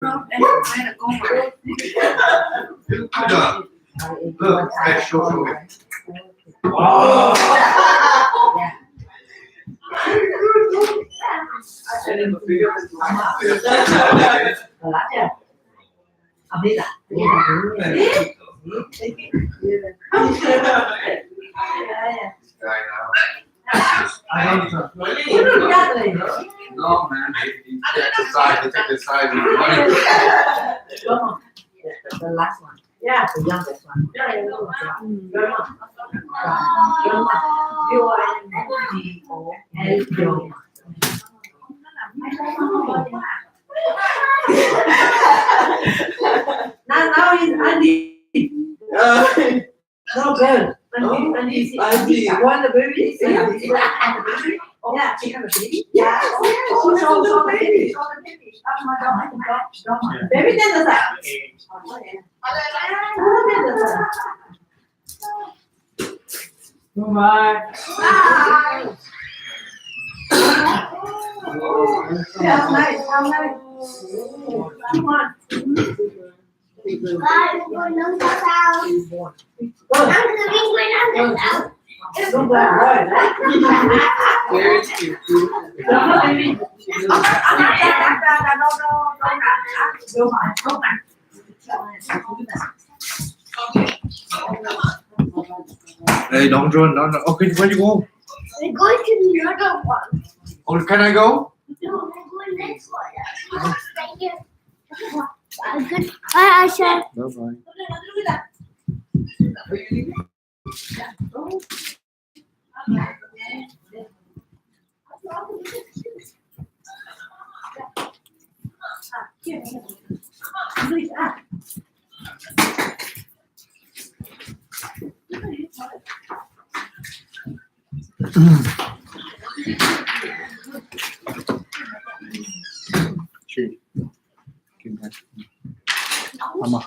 Em mai là con mà. Look, show me. Wow. No, man. He checked the size. They check the size of the money. The last one. Yeah, the youngest one. Now is Andy. No girl. Andy. One the baby. Yeah, she have a baby. Yeah. Show the baby. Show the baby. Baby then the Bye. How nice. Come on. Đúng rồi. Very cute. Hey, don't run. Okay, where you go? We're going to the other one. Oh, can I go? No, we're going next one. Stay here. Good. Bye, Asha. Bye-bye. She came back. Mama.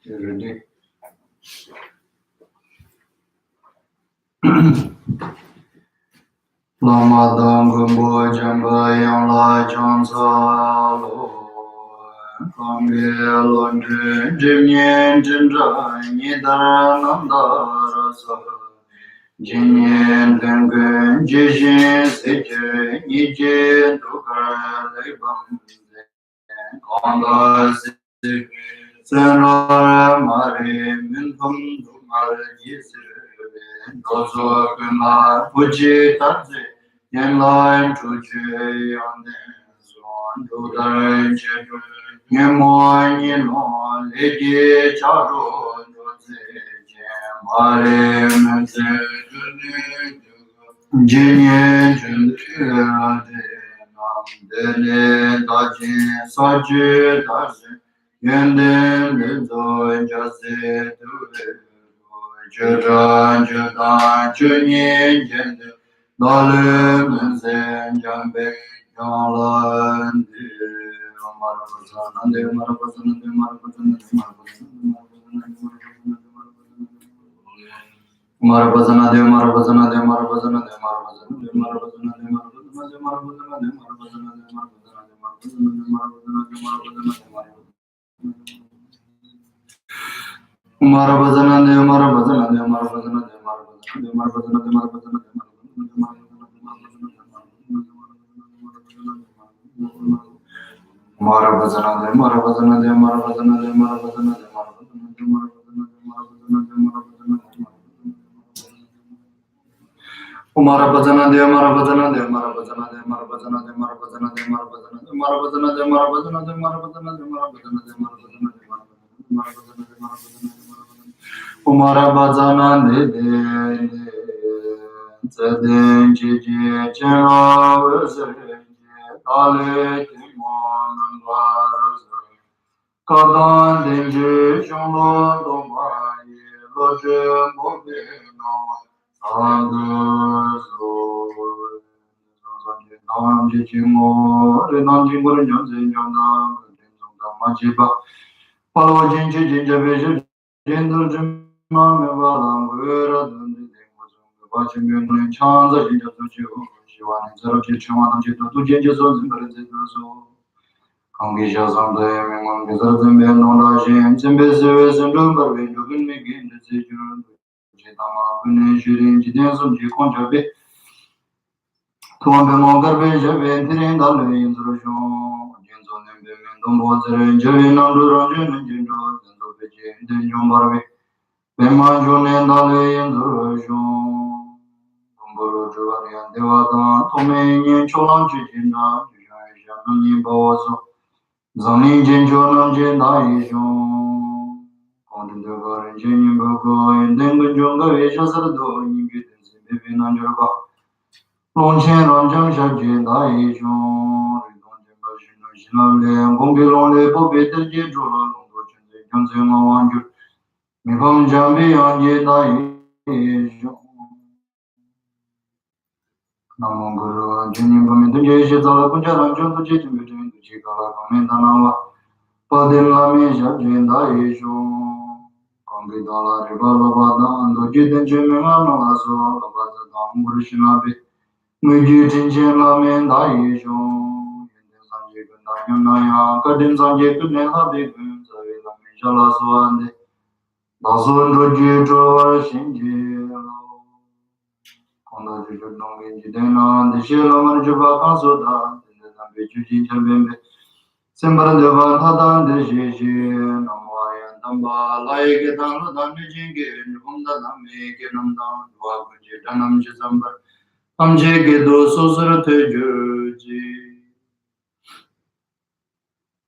You ready? Lama Gumbo Jamba Yang La Jansa Lo Kamge Londre Jimyen Jindra Nidara Nanda Rasa Jinyen Tengen Jishin Seche Nijin Tukar Lebam Kanda Si Senora Mare Mintum Dumar Yisir Dozo Kuna Puji Tatse Yen Lai Tuji Yande Zon Dudar Jedu Nyemo Nyino Legi Charo Doze Mare Mese Jinye Jindade Nam Dele Daji Saji Daji Yende Lido Jase Dure Jura Juda Junye Jende Dale Menzen Jambe Yalandi Marabazanande Marabazanande Marabazanande Marabazanande Marabazanande Marabazanande Marabazanande Marabazanande Umara Bajana de Mara Bajana de Mara Bajana de Mara Bajana de Mara Bajana de Mara Bajana de Mara Bajana de Mara Bajana de Mara Bajana de Mara Bajana de Mara Bajana de Mara Bajana de Mara Bajana Umara Bajana de Zeden Jiji Jena Zeden Dale Timon Varas Kadan Denji Shunlo Domayi Loje Mobino Sanguzo Namji Chimo Renamji Murinyo Zenjona Majiba Palo Jinji Jinjabeja Jendur Jima Mevalam Vera Dundi Dengozung Bachimyun Chanza Jinja Tuju Shiwani Zero Chichuanam Jitu Tujenja Zozim Berezidozo Kangi Shazam de Mimon Gizardin Ben Nolajin Zimbezi Zindumber Vindugin Migin Zijun Jitama Bune Shirin Jidensum Jikonjabi Tuambe Mongar Beja Ventirin Dalu Indrujon Jinzo Nembe Mendum Bozere Javi Nandu Ranjun Jindo Zindu Beji Dinjum Barbi Bema Junen Dalu Indrujon Bumburu Juvarian Devatan Tome Nyen Cholam Chijina Jujan Bozo Zani Jinjo Namje Daijun Kondin Devarin Jinin Boko Dengu Junga Vesha Sardo Nimbi Tenzi Bibi Nanjurba Longchen Ranjam Shaji Daijun Ridon Jimba Shino Shinamle Gombi Longle Bobe Terje Jola Londo Chenze Jonze Mawanju Mifam Jambi Anje Daijun Namo Guru Jini Bami Tuje Shizala Kunjaran Juntu Chitim Bitin Tuji Kala Kamendanawa Padim Lami Shaji Daijun Kongi Dala Ribala Badan Doji Tenche Mimano Lazo Labaza Dam Guru Shinabi Muji Tenche Lami Daijun Yende Sanje Gundanyam Naya Kadim Sanje Kudne Labi Gun Zavi Lami Shala Suande Dasun Doji Chowar Shinji Kondo Juju Nongi Jidena Dishila Marjuba Kansoda Zambi Juji Jambembe Sembara Deva Tadan Deji Namwayan Tamba Laike Tanga Dami Jingi Nukunda Dami Kenamda Dwagunji Danam Jizambar Amje Gedo Sosara Tejuji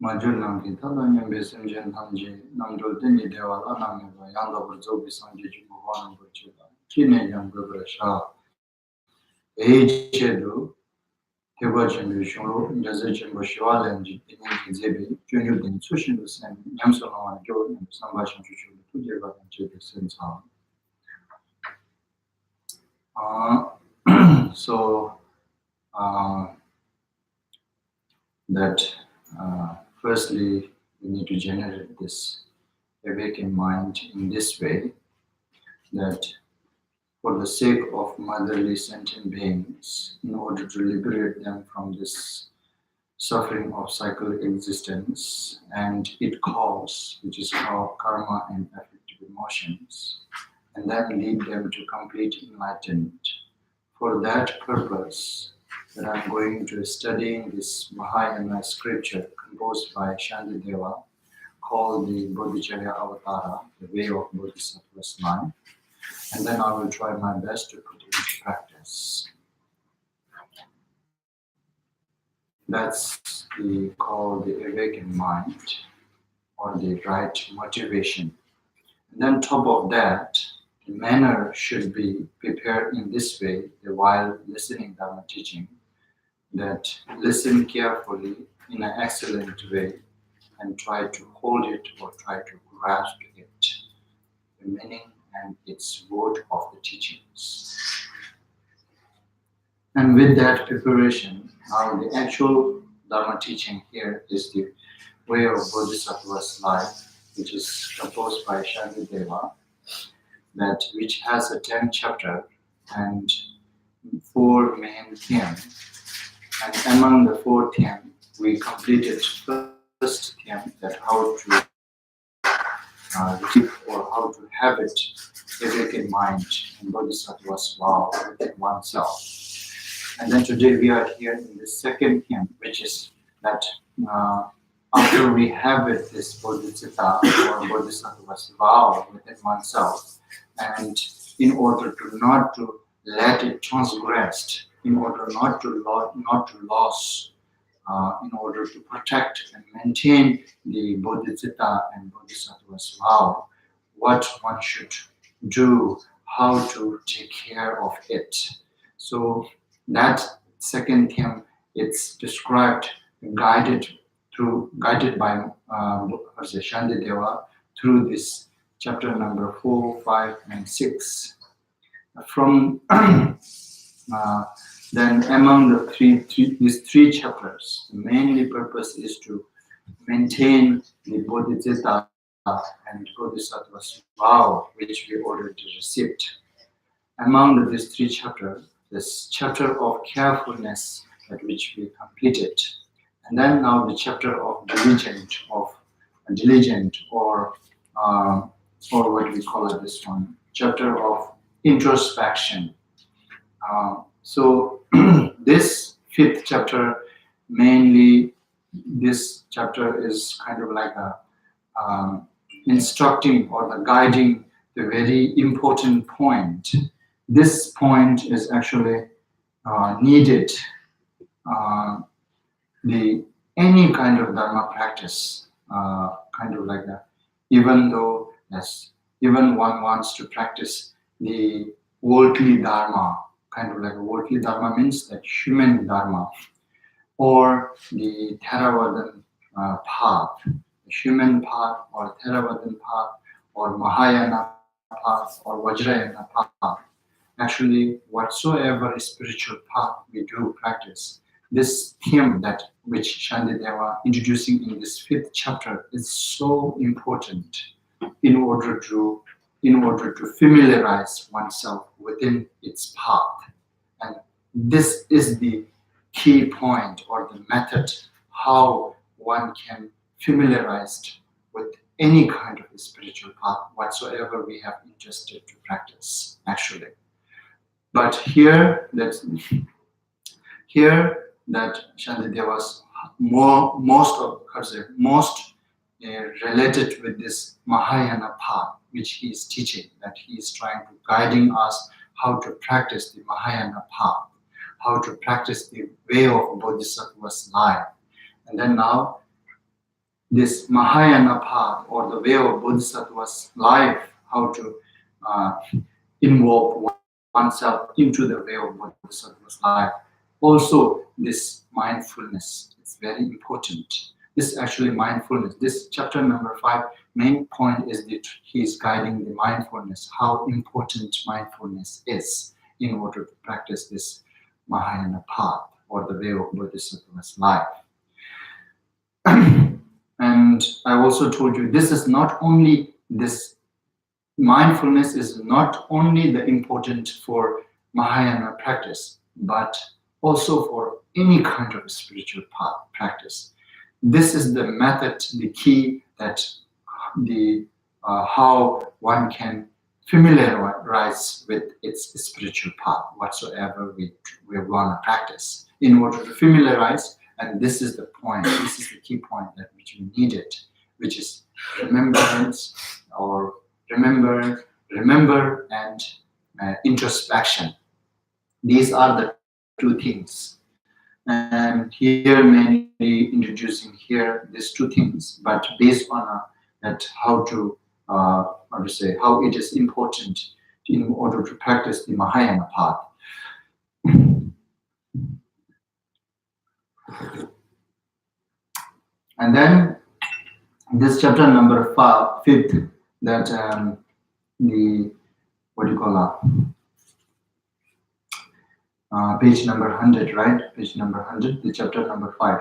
Majulam Kitala Nyambe Simjen Tamji Namdo Dini Deva Lanameva Yanda Burzobi Sanji Jubuvan Burchila Kine Yamgabra Shah Echedu Teba Chimbu Shunro, Jaze Chimbu Shivala and Zebi, Junior Din Sushin the same, Yamsona and Joe and Sambashan Chuchu, to give up and check the same sound. So that firstly we need to generate this awakened mind in this way that for the sake of motherly sentient beings, in order to liberate them from this suffering of cyclic existence and its cause, which is called karma and affective emotions, and then lead them to complete enlightenment. For that purpose, that I'm going to studying this Mahayana scripture composed by Shantideva called the Bodhicharyavatara, the way of Bodhisattva's life, and then I will try my best to put it into practice. That's called the awakened mind or the right motivation. And then top of that, the manner should be prepared in this way that while listening Dharma teaching, that listen carefully in an excellent way and try to hold it or try to grasp it, the meaning and its word of the teachings. And with that preparation, now the actual Dharma teaching here is the way of Bodhisattva's life, which is composed by Shantideva, that which has a 10th chapter and 4 main themes. And among the 4 themes, we completed first theme, that how to receive or how to habit awakened mind and Bodhisattva's vow within oneself. And then today we are here in the second hymn, which is that after we have this bodhicitta or bodhisattva's vow within oneself, and in order to not to let it transgressed in order not to lose, in order to protect and maintain the Bodhicitta and Bodhisattva's vow, what one should do, how to take care of it. So that second theme, it's described, guided by Shantideva through this chapter number 4, 5, and 6. From then among the these three chapters, the mainly purpose is to maintain the Bodhicitta and Bodhisattva's vow, which we already received. Among these three chapters, this chapter of carefulness at which we completed, and then now the chapter of diligent or what we call it this one, chapter of introspection. So this fifth chapter, mainly this chapter is kind of like a instructing or the guiding the very important point. This point is actually needed. Any kind of dharma practice, kind of like that. Even though even one wants to practice the worldly dharma, kind of like a worldly dharma means that human dharma, or the Theravadan path, the human path, or Theravadan path, or Mahayana path, or Vajrayana path. Actually, whatsoever spiritual path we do practice, this theme that which Shantideva introducing in this fifth chapter is so important in order to familiarize oneself within its path. And this is the key point or the method how one can familiarize with any kind of spiritual path whatsoever we have interested to practice, actually. But here that Shantideva's most related with this Mahayana path, which he is teaching, that he is trying to guiding us how to practice the Mahayana path, how to practice the way of Bodhisattva's life. And then now, this Mahayana path or the way of Bodhisattva's life, how to involve oneself into the way of Bodhisattva's life. Also, this mindfulness is very important. This actually mindfulness, this chapter number 5, main point is that he is guiding the mindfulness, how important mindfulness is in order to practice this Mahayana path or the way of Bodhisattva's life. And I also told you, this is not only this mindfulness is not only the important for Mahayana practice, but also for any kind of spiritual path practice. This is the method, the key that how one can familiarize with its spiritual path, whatsoever we want to practice. In order to familiarize, and this is the point, this is the key point that which we needed, which is remembrance or remember and introspection. These are the two things. And here mainly introducing here these two things, but based on that how it is important in order to practice the Mahayana path. And then this chapter number 5, that page number 100, right? Page number 100, the chapter number 5.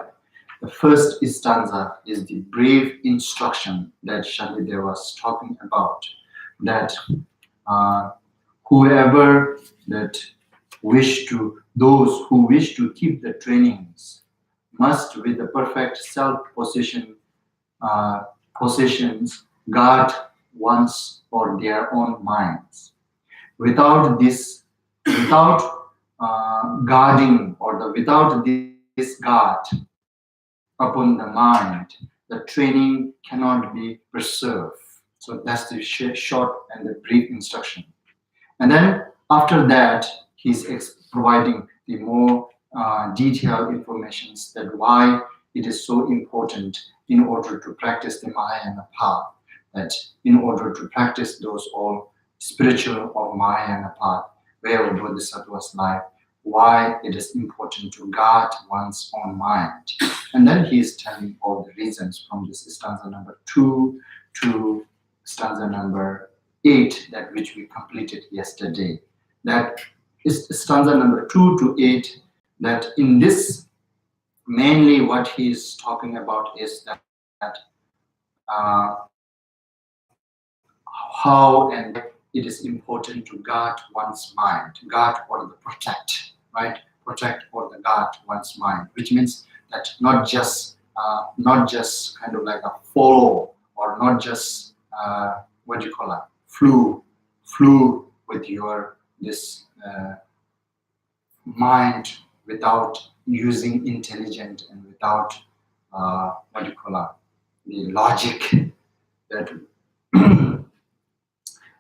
The first stanza is the brief instruction that Shantideva was talking about, that those who wish to keep the trainings must with the perfect self-possessions guard one's or their own minds. Without guarding or without this guard upon the mind, the training cannot be preserved. So that's the short and the brief instruction. And then after that, he's providing the more detailed information that why it is so important in order to practice the Mahayana path, that in order to practice those all spiritual or Mahayana path, where Bodhisattva's life, why it is important to guard one's own mind. And then he is telling all the reasons from this stanza number 2 to stanza number 8, that which we completed yesterday. That is stanza number 2 to 8, that in this, mainly what he is talking about is that how and it is important to guard one's mind, guard or protect, right? Protect or guard one's mind, which means that not just kind of like a follow, or not just flew with your this mind without using intelligence and without the logic, that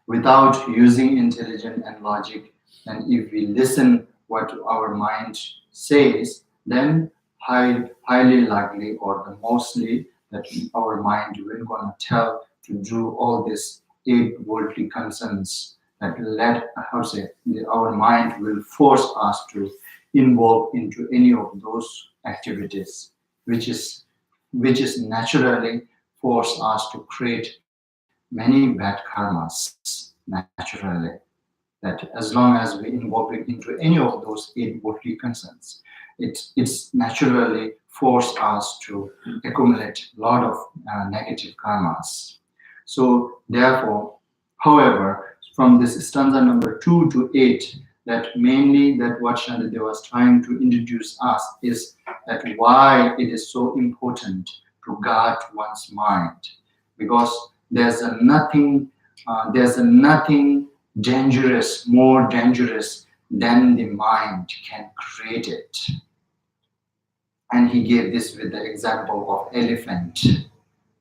without using intelligence and logic. And if we listen what our mind says, then highly likely, or the mostly, that our mind will gonna tell to do all these 8 worldly concerns that our mind will force us to involve into any of those activities, which is naturally force us to create many bad karmas naturally. That as long as we involve it into any of those 8 worldly concerns, it's naturally force us to accumulate a lot of negative karmas. So therefore, however, from this stanza number 2 to 8, that mainly that what Shantideva was trying to introduce us is that why it is so important to guard one's mind, because there's a nothing dangerous, more dangerous than the mind can create it. And he gave this with the example of elephant,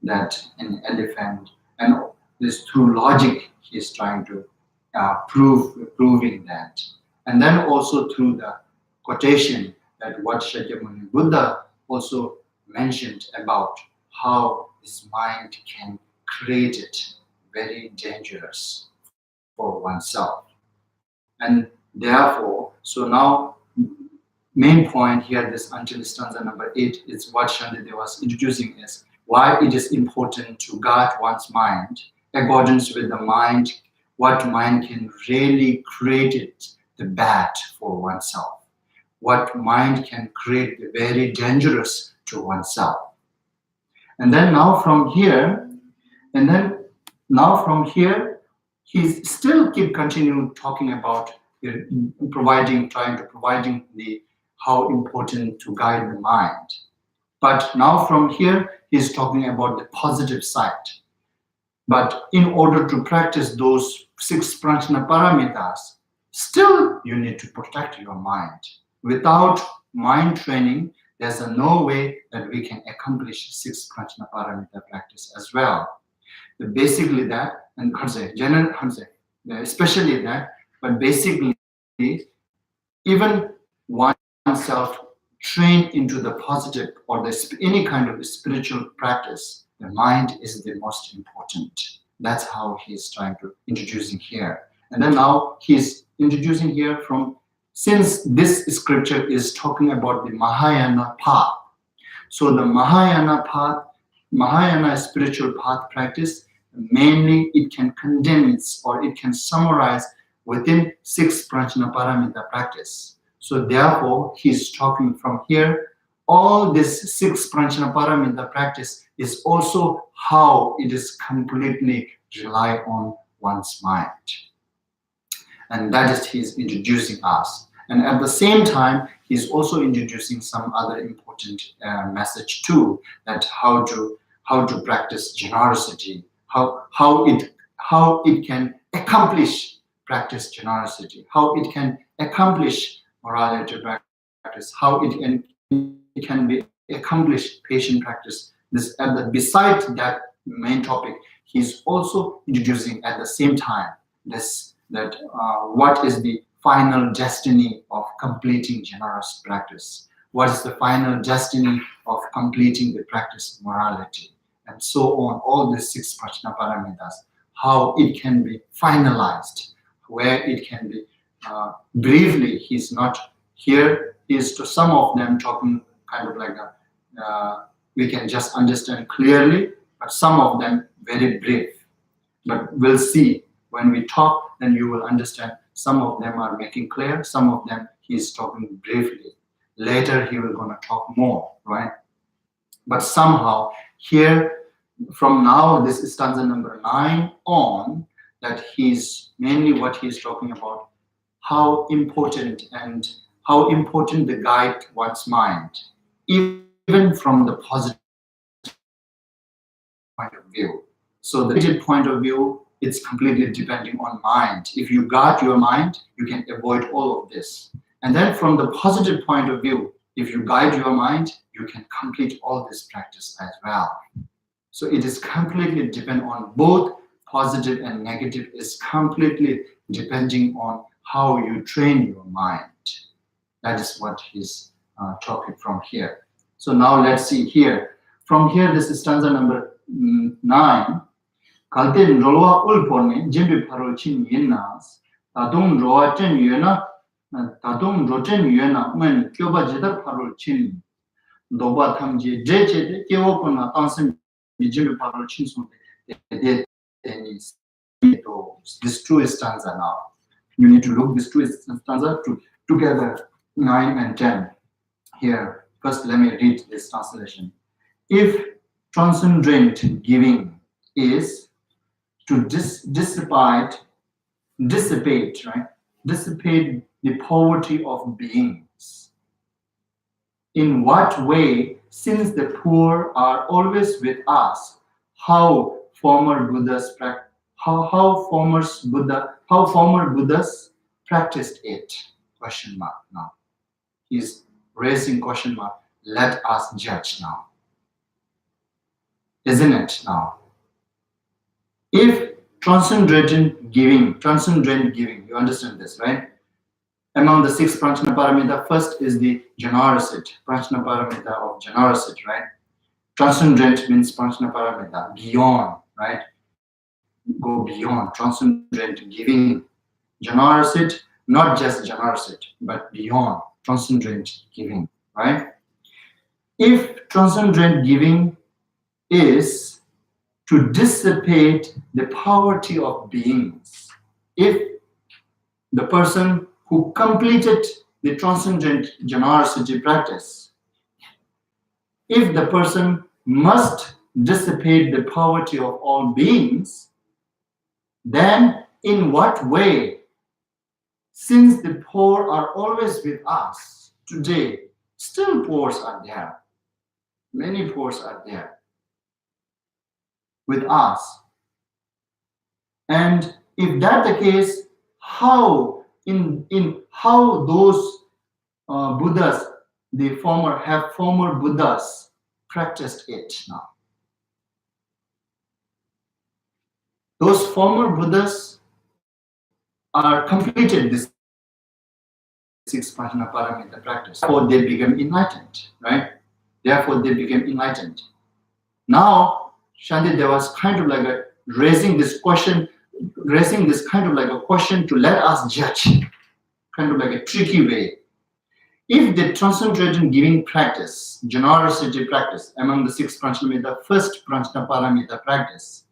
that an elephant, and this through logic he is trying to proving that. And then also through the quotation that what Shakyamuni Buddha also mentioned about how this mind can create it very dangerous for oneself. And therefore, so now main point here, this until stanza number 8, is what Shantideva was introducing is why it is important to guard one's mind accordance with the mind, what mind can really create it the bad for oneself, what mind can create the very dangerous to oneself. And then now from here, he's still continue talking about providing the how important to guide the mind. But now from here, he's talking about the positive side. But in order to practice those 6 prajna paramitas, still you need to protect your mind. Without mind training, there's no way that we can accomplish 6 prajna paramita practice as well. Basically that, and especially that, but basically even oneself trained into the positive or any kind of spiritual practice, the mind is the most important. That's how he's trying to introducing here. And then now he's introducing here from, since this scripture is talking about the Mahayana path. So the Mahayana path, Mahayana spiritual path practice, mainly it can condense or it can summarize within 6 prajna paramita practice. So therefore, he's talking from here, all this 6 prajna paramita practice is also how it is completely rely on one's mind. And that is he's introducing us. And at the same time, he's also introducing some other important message too, that how to practice generosity, how it can accomplish practice generosity, how it can accomplish morality practice, how it can be accomplished patient practice. Besides that main topic, he's also introducing at the same time what is the final destiny of completing generous practice? What is the final destiny of completing the practice of morality? And so on, all these 6 prajna paramitas, how it can be finalized, where it can be, briefly, he's not here, is to some of them talking kind of like we can just understand clearly, but some of them very brief. But we'll see when we talk, then you will understand. Some of them are making clear, some of them he's talking briefly. Later he will gonna talk more, right? But somehow here, from now, this is stanza number 9 on, that he's mainly what he's talking about, how important the guide one's mind, even from the positive point of view. So the negative point of view, it's completely depending on mind. If you guard your mind, you can avoid all of this. And then from the positive point of view, if you guide your mind, you can complete all this practice as well. So it is completely dependent on both positive and negative, is completely depending on how you train your mind. That is what he's talking from here. So now let's see here. From here, this is stanza number 9. Kalten roa ulporne jimbi parochin yenas tadung roaten yena tadung roten yena men kyoba jidar parochin doba thamji jeche de kewopona tansim jimbi parochin so de this two stanza now. You need to look this two stanza together, 9 and 10. Here, first let me read this translation. If transcendent giving is to dissipate the poverty of beings, in what way, since the poor are always with us, how former Buddhas practiced it? Question mark now. He's raising question mark. Let us judge now. Isn't it now? If transcendent giving, you understand this, right? Among the 6 prajna paramita, first is the generosity, prajna paramita of generosity, right? Transcendent means prajna paramita, beyond, right? Go beyond, transcendent giving. Generosity, not just generosity, but beyond, transcendent giving, right? If transcendent giving is to dissipate the poverty of beings, if the person who completed the transcendent generosity practice, if the person must dissipate the poverty of all beings, then in what way, since the poor are always with us today, still poor are there, many poor are there with us. And if that's the case, how how those Buddhas, the former Buddhas practiced it now? Those former Buddhas are completed this 6 prajna paramita practice. Therefore, they became enlightened, right? Therefore, they became enlightened. Now, Shantideva was kind of like raising this kind of like a question to let us judge, kind of like a tricky way. If the transcendent giving practice, generosity practice, among the 6 prajna, first prajna paramita practice,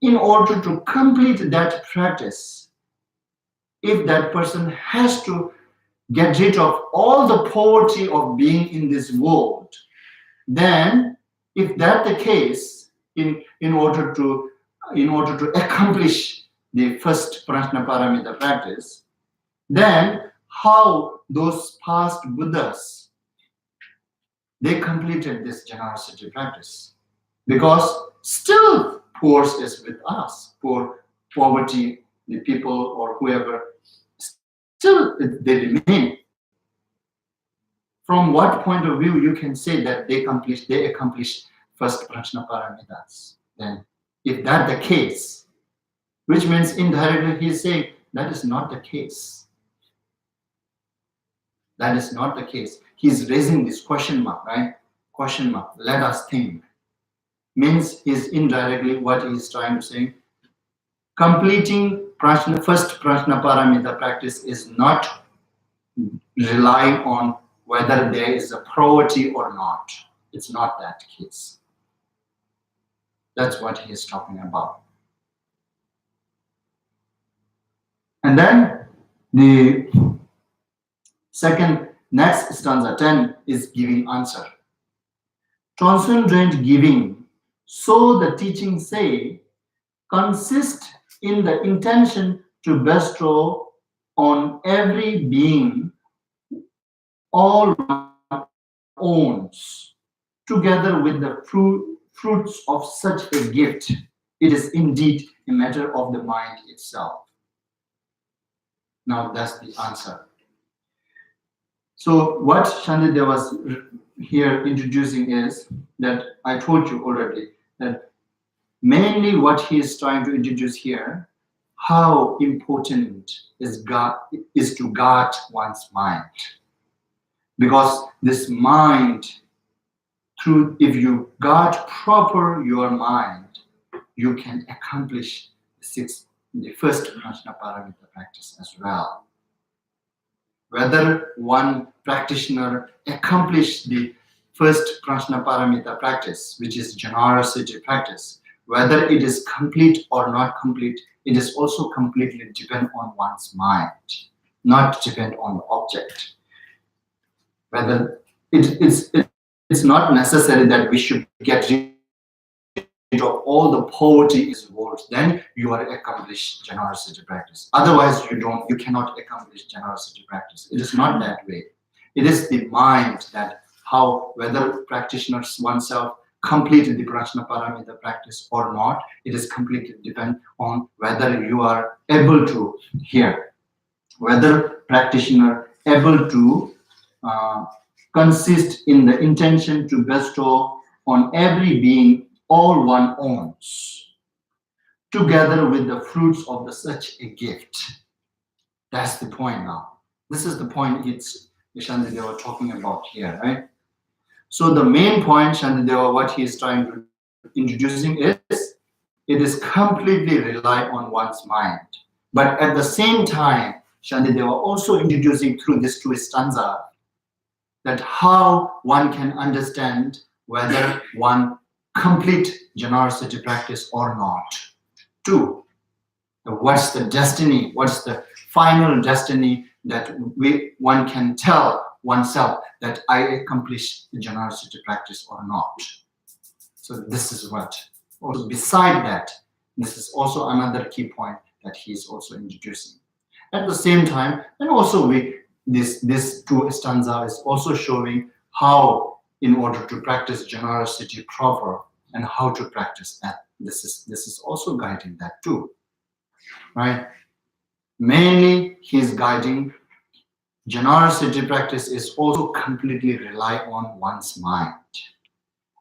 in order to complete that practice, if that person has to get rid of all the poverty of being in this world, then if that's the case, in order to accomplish the first prajna paramita practice, then how those past Buddhas, they completed this generosity practice? Because still poor is with us, poverty, the people or whoever, still they remain. From what point of view you can say that they accomplished first prajna paramitas? Then if that's the case, which means indirectly he is saying That is not the case. That is not the case. He's raising this question mark, right? Question mark. Let us think. Means is indirectly what he's trying to say. Completing first prajna paramita practice is not relying on whether there is a priority or not. It's not that case. That's what he is talking about. And then the second, next stanza 10 is giving answer. Transcendent giving, so the teaching say, consists in the intention to bestow on every being all one owns, together with the fruits of such a gift. It is indeed a matter of the mind itself. Now that's the answer. So what Shantideva was here introducing is that I told you already that mainly what he is trying to introduce here, how important is to guard one's mind. Because this mind, if you guard proper your mind, you can accomplish the first prajna paramita practice as well. Whether one practitioner accomplished the first prajna paramita practice, which is generosity practice, whether it is complete or not complete, it is also completely depend on one's mind, not depend on the object. Whether it's not necessary that we should get rid of all the poverty in the world, then you are accomplished generosity practice. Otherwise, you cannot accomplish generosity practice. It is not that way. It is the mind that whether practitioners oneself complete the prajna paramita practice or not, it is completely depend on whether you are able to hear, whether practitioner able to consist in the intention to bestow on every being all one owns, together with the fruits of such a gift. That's the point now. This is the point Shantideva talking about here, right? So the main point, Shantideva, what he is trying to introducing is, it is completely rely on one's mind. But at the same time, Shantideva also introducing through this two stanza that how one can understand whether one complete generosity practice or not. Two, what's the destiny, what's the final destiny that one can tell oneself that I accomplished the generosity practice or not. So this is what. Also beside that, this is also another key point that he is also introducing. At the same time, and also this two stanza is also showing how, in order to practice generosity proper, and how to practice that. This is also guiding that too, right? Mainly, he's guiding generosity practice is also completely rely on one's mind.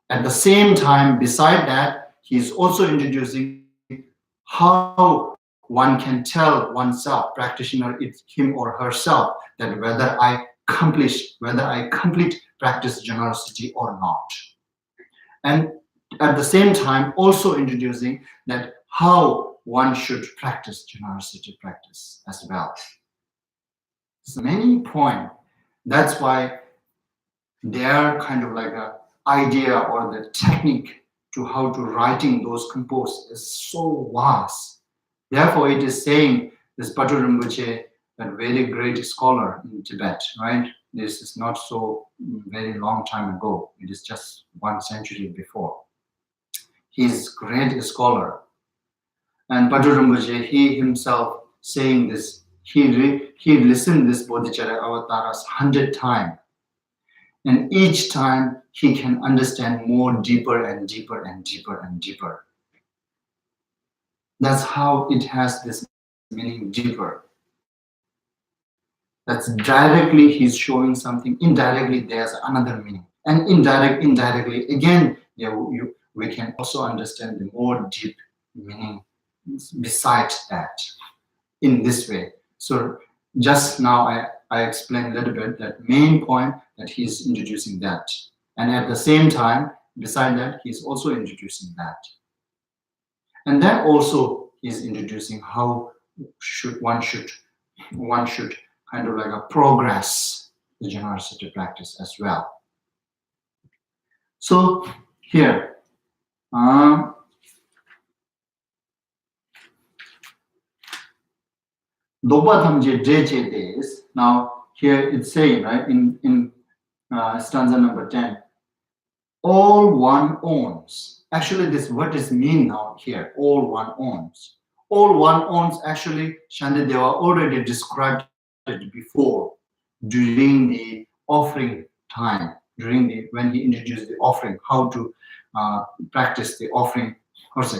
At the same time, beside that, he's also introducing how one can tell oneself, practitioner, it's him or herself, that whether I complete practice generosity or not. And at the same time, also introducing that how one should practice generosity practice as well. So many points. That's why their kind of like a idea or the technique to how to writing those compose is so vast. Therefore, it is saying this Patu Rinpoche, a very great scholar in Tibet, right? This is not so very long time ago. It is just 1 century before. He is great scholar. And Patu Rinpoche, he himself saying this, he listened this Bodhicharyavatara 100 times. And each time he can understand more deeper and deeper and deeper and deeper. That's how it has this meaning deeper. That's directly he's showing something. Indirectly there's another meaning. And indirectly again, we can also understand the more deep meaning besides that. in this way. So just now I explained a little bit that main point that he's introducing that. And at the same time, beside that, he's also introducing that. And then also he's introducing how one should kind of like progress the generosity practice as well. So here, now here it's saying, right, in stanza number 10, all one owns. Actually, this what does mean now here? All one owns. All one owns. Actually, Shantideva already described it before during the offering time. When he introduced the offering, how to practice the offering, or say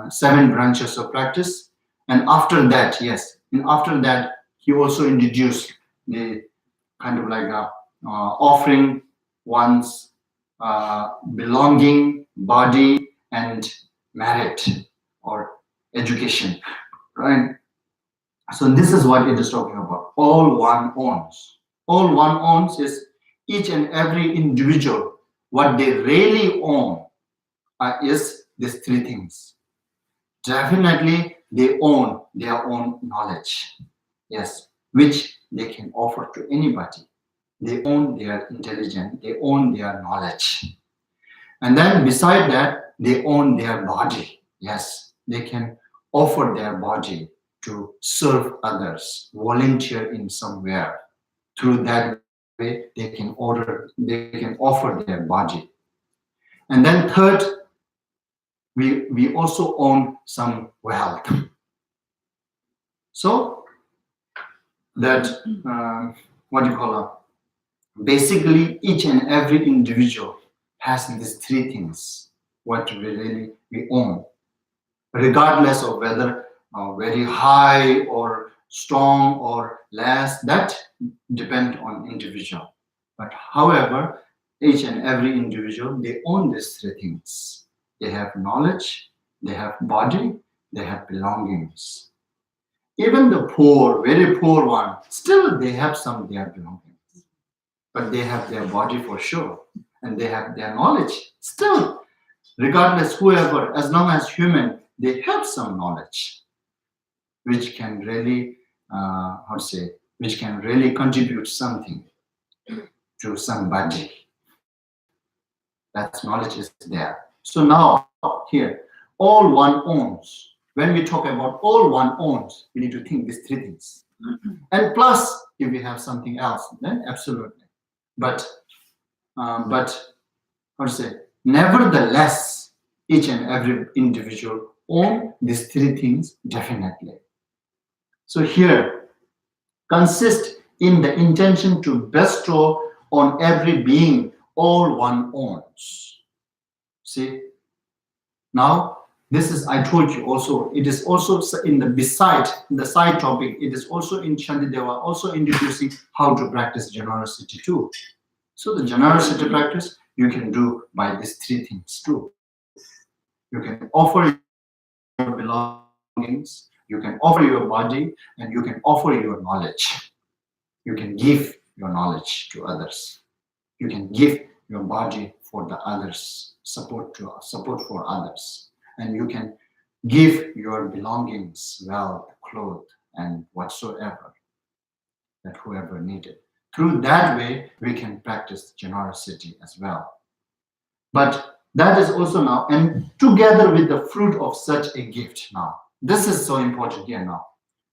7 branches of practice. And after that, yes, and after that, he also introduced the kind of like offering one's belonging, body, and merit or education, right? So this is what it is talking about. All one owns. All one owns is each and every individual. What they really own is these 3 things. Definitely, they own their own knowledge, yes, which they can offer to anybody. They own their intelligence, they own their knowledge. And then beside that, they own their body. Yes, they can offer their body to serve others, volunteer in somewhere. Through that way, they can offer their body. And then third, we also own some wealth. So that what do you call it? Basically, each and every individual has these 3 things what we own, regardless of whether very high or strong or less. That depends on individual. But however, each and every individual, they own these 3 things. They have knowledge, they have body, they have belongings. Even the poor, very poor one, still they have some of their belongings. But they have their body for sure. And they have their knowledge. Still, regardless whoever, as long as human, they have some knowledge, which can really, which can really contribute something to somebody. That knowledge is there. So now, here, all one owns. When we talk about all one owns, we need to think these 3 things. And plus, if we have something else, then absolutely. But nevertheless, each and every individual own these 3 things definitely. So here, consist in the intention to bestow on every being all one owns. See, now this is, I told you also, it is also in the side topic, it is also in Shantideva, also introducing how to practice generosity too. So the generosity practice you can do by these 3 things too. You can offer your belongings, you can offer your body, and you can offer your knowledge. You can give your knowledge to others. You can give your body for the others, support for others. And you can give your belongings, wealth, clothes, and whatsoever that whoever needed. Through that way, we can practice generosity as well. But that is also now, and together with the fruit of such a gift now. This is so important here now.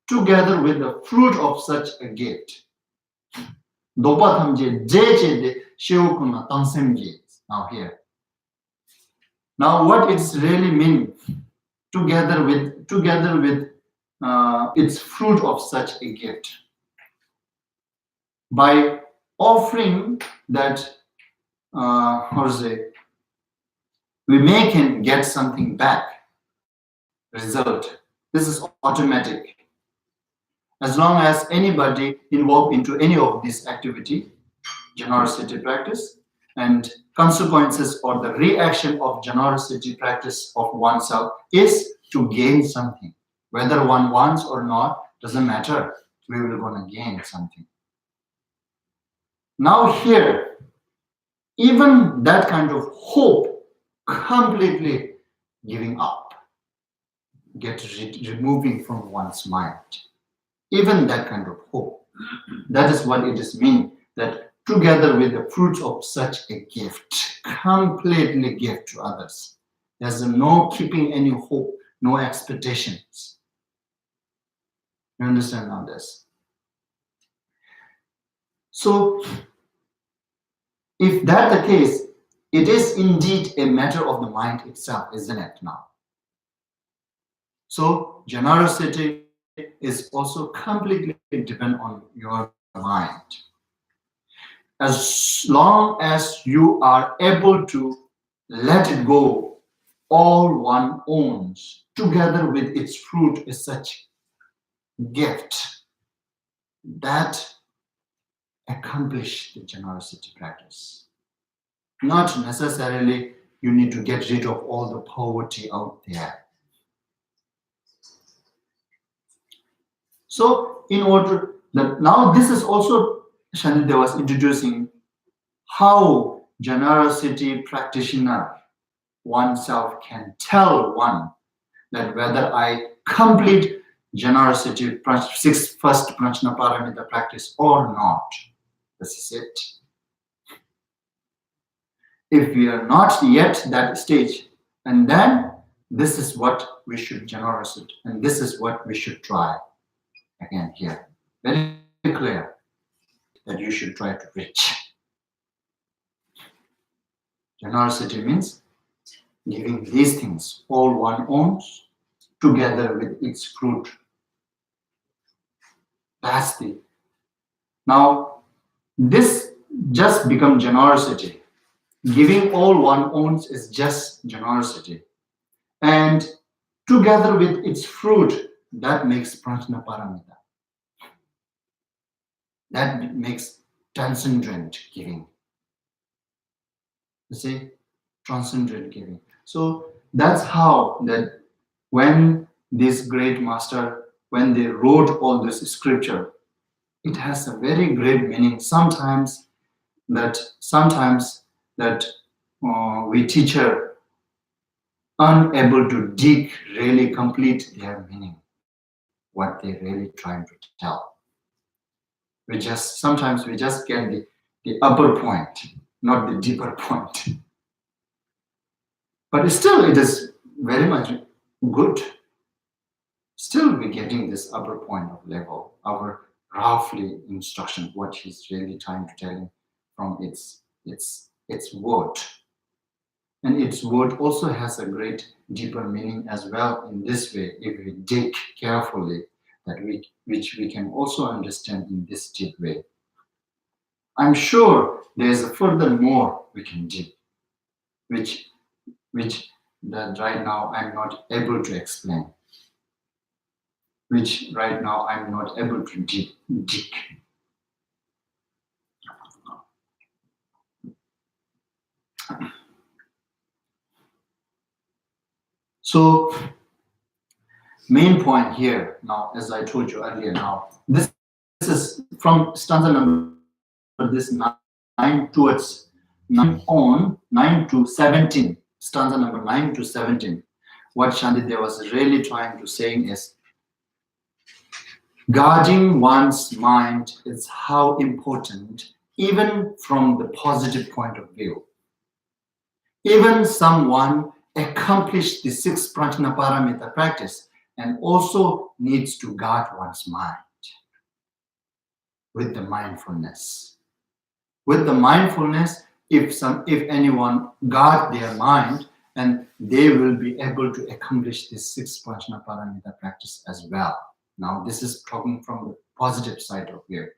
Together with the fruit of such a gift. Now here. Now what it's really mean, together with its fruit of such a gift. By offering that, we can get something back. Result. This is automatic. As long as anybody involved into any of this activity, generosity practice, and consequences or the reaction of generosity practice of oneself is to gain something. Whether one wants or not, Doesn't matter. We will gonna gain something. Now here, even that kind of hope completely giving up, removing from one's mind. Even that kind of hope. That is what it is mean, that together with the fruits of such a gift, completely give to others. There's no keeping any hope, no expectations. You understand now this? So, if that's the case, it is indeed a matter of the mind itself, isn't it now? So, generosity is also completely dependent on your mind. As long as you are able to let it go, all one owns, together with its fruit, is such gift that accomplish the generosity practice. Not necessarily you need to get rid of all the poverty out there. So in order that now this is also Shanideva was introducing how generosity practitioner oneself can tell one that whether I complete generosity first prajna paramita practice or not. This is it. If we are not yet that stage, and then this is what we should generosity, and this is what we should try. Again here, very clear that you should try to reach. Generosity means giving these things, all one owns, together with its fruit. That's the. Now, this just become generosity. Giving all one owns is just generosity. And together with its fruit, that makes prajna paramita. That makes transcendent giving. You see, transcendent giving. So that's how that when this great master, when they wrote all this scripture, it has a very great meaning. Sometimes that we teacher unable to dig really complete their meaning, what they really trying to tell. Sometimes we just get the upper point, not the deeper point. But still it is very much good. Still we're getting this upper point of level, our roughly instruction, what he's really trying to tell him from its word. And its word also has a great deeper meaning as well in this way, if we dig carefully, which we can also understand in this deep way. I'm sure there's a further more we can dig, which that right now I'm not able to explain, which right now I'm not able to dig. So, main point here now, as I told you earlier now, this is from stanza number this 9 towards 9 to 17, stanza number 9 to 17. What Shantideva was really trying to say is, guarding one's mind is how important, even from the positive point of view. Even someone accomplished the 6 prajna paramita practice and also needs to guard one's mind with the mindfulness. With the mindfulness, if anyone guard their mind, and they will be able to accomplish this 6 prajna paramita practice as well. Now this is talking from the positive side of here.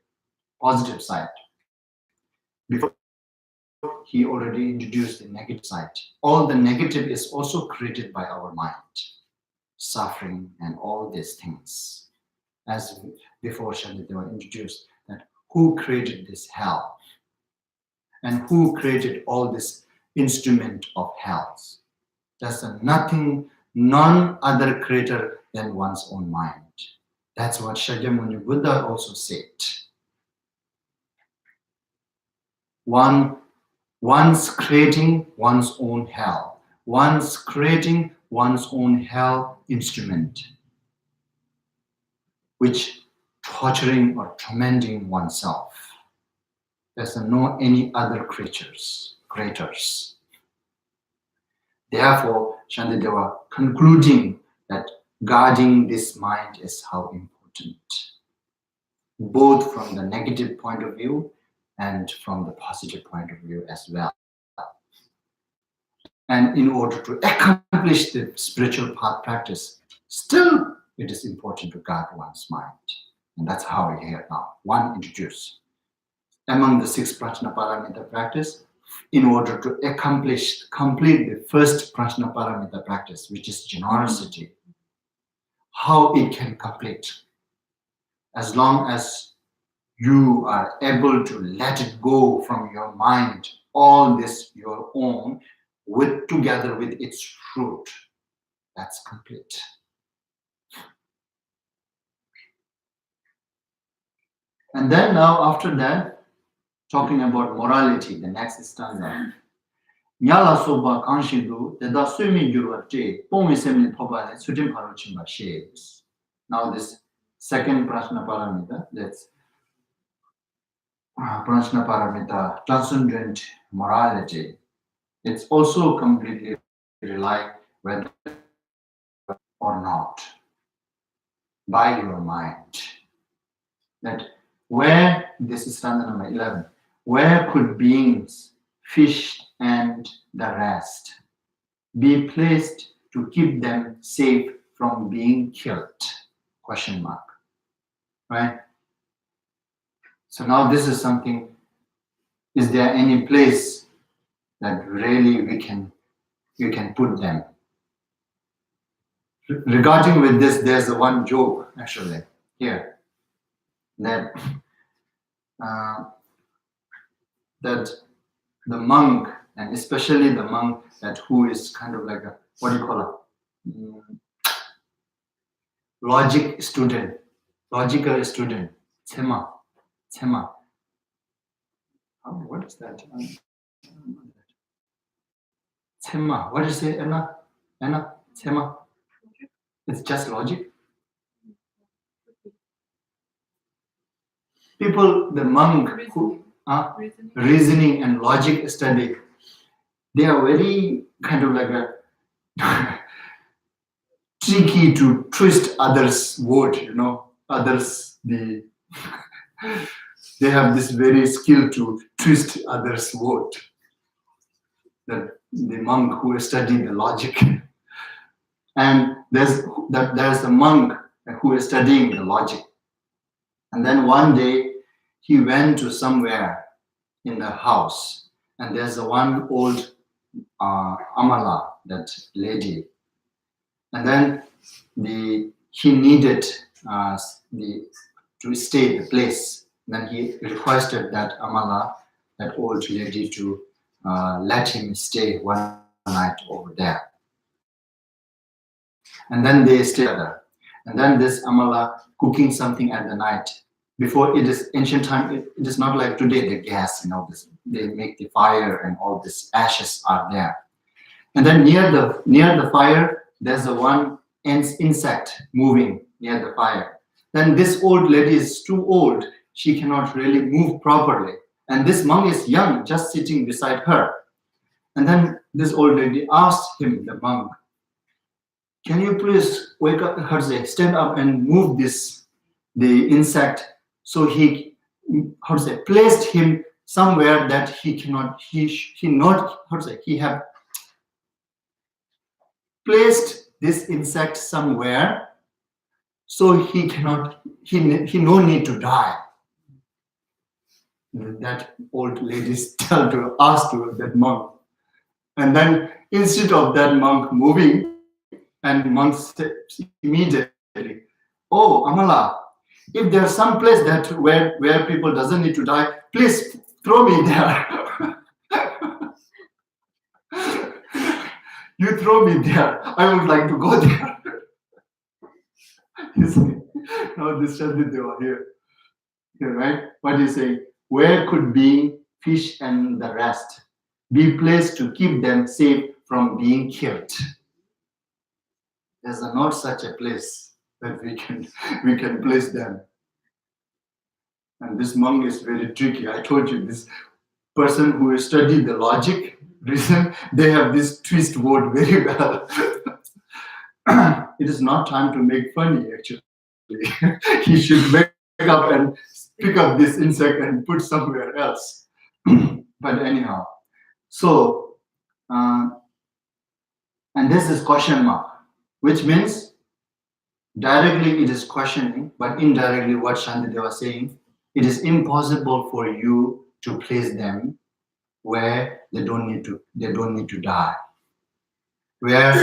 Positive side. Before he already introduced the negative side. All the negative is also created by our mind. Suffering and all these things. As before Shantideva introduced, that who created this hell? And who created all this instrument of hell? There's none other creator than one's own mind. That's what Shakyamuni Buddha also said. Once creating one's own hell, once creating one's own hell instrument, which torturing or tormenting oneself. There's no any other creatures. Therefore, Shantideva concluding that guarding this mind is how important, both from the negative point of view and from the positive point of view as well. And in order to accomplish the spiritual path practice, still it is important to guard one's mind. And that's how we hear now. One introduce. Among the 6 Prajnaparamita practice, in order to complete the first Prajnaparamita practice, which is generosity, how it can complete. As long as you are able to let it go from your mind, all this your own, together with its fruit, that's complete. And then now after that, talking about morality, the next stanza. Nyala soba kanshidu, teda sumi gyurwate, pomi semni thopale, sutim harochimba shades. Now this second Prajnaparamita, that's Prajnaparamita, transcendent morality. It's also completely rely whether or not by your mind. That where, this is stanza number 11, where could beings, fish and the rest be placed to keep them safe from being killed? Question mark. Right? So now this is something, is there any place that really you can put them? Regarding with this, there's a one joke actually here, that that the monk, and especially the monk that who is kind of like a, what do you call it, logical student, Tsema. What is that? Tsema. What is it, Anna? Tsema. It's just logic. People, the monk who reasoning and logic study, they are very kind of like a tricky to twist others' word, others they have this very skill to twist others' word. That the monk who studied the logic, and there's a monk who is studying the logic, and then one day he went to somewhere in the house, and there's a one old Amala, that lady, and then he needed to stay the place. Then he requested that Amala, that old lady, to let him stay one night over there. And then they stay together. And then this Amala cooking something at the night. Before, it is ancient time, it is not like today, the gas and all this. They make the fire and all this ashes are there. And then near the fire, there's a one insect moving near the fire. Then this old lady is too old. She cannot really move properly. And this monk is young, just sitting beside her. And then this old lady asked him, the monk, can you please wake up, stand up and move the insect, so he placed him somewhere that he have placed this insect somewhere so he no need to die. That old lady asked to that monk. And then instead of that monk moving, and monk said immediately, oh, Amala, if there's some place that where people doesn't need to die, please throw me there. You throw me there. I would like to go there. You see? Now this Shantideva here, right? What is saying? Where could be fish and the rest be placed to keep them safe from being killed? There's not such a place that we can place them. And this monk is very tricky. I told you, this person who studied the logic, reason, they have this twist word very well. It is not time to make funny, actually. He should wake up and pick up this insect and put somewhere else. But anyhow, so, and this is question mark, which means directly it is questioning, but indirectly what Shantideva was saying, it is impossible for you to place them where they don't need to die, where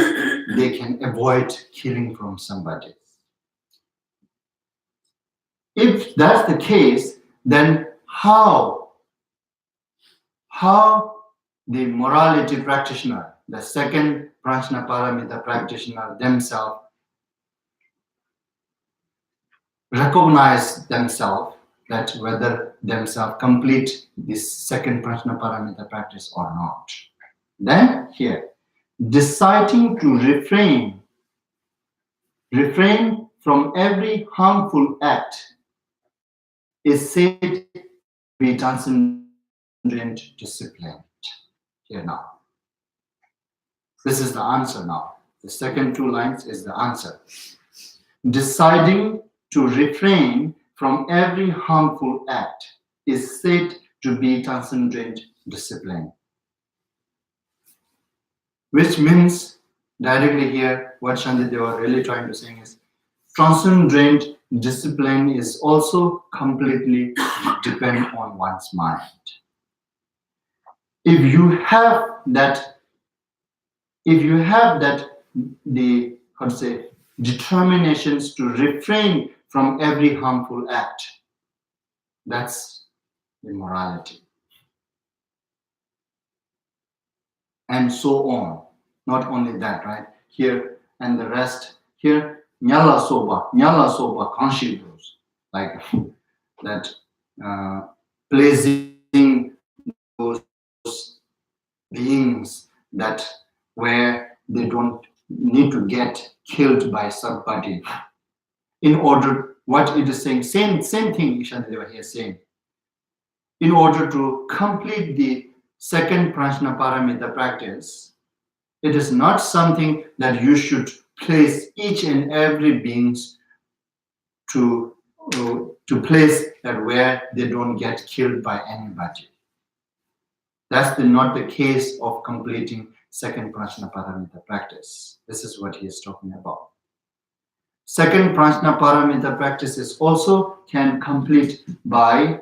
they can avoid killing from somebody. If that's the case, then how the morality practitioner, the second Prajna Paramita practitioner themselves recognize themselves, that whether themselves complete this second Prajna Paramita practice or not. Then here, deciding to refrain from every harmful act is said to be transcendent discipline. Here now. This is the answer now. The second two lines is the answer. Deciding to refrain from every harmful act is said to be transcendent discipline. Which means, directly here, what Shantideva really trying to say is, transcendent discipline is also completely dependent on one's mind. If you have that, the determinations to refrain from every harmful act, that's immorality. And so on. Not only that, right? Here and the rest, here, nyala soba, conshibus, like that, placing those beings that where they don't need to get killed by somebody. In order, what it is saying, same thing Shantideva here is saying. In order to complete the second Prajna Paramita practice, it is not something that you should place each and every beings to place that where they don't get killed by anybody. That's not the case of completing second Prajna Paramita practice. This is what he is talking about. Second Prajna Paramita practices also can complete by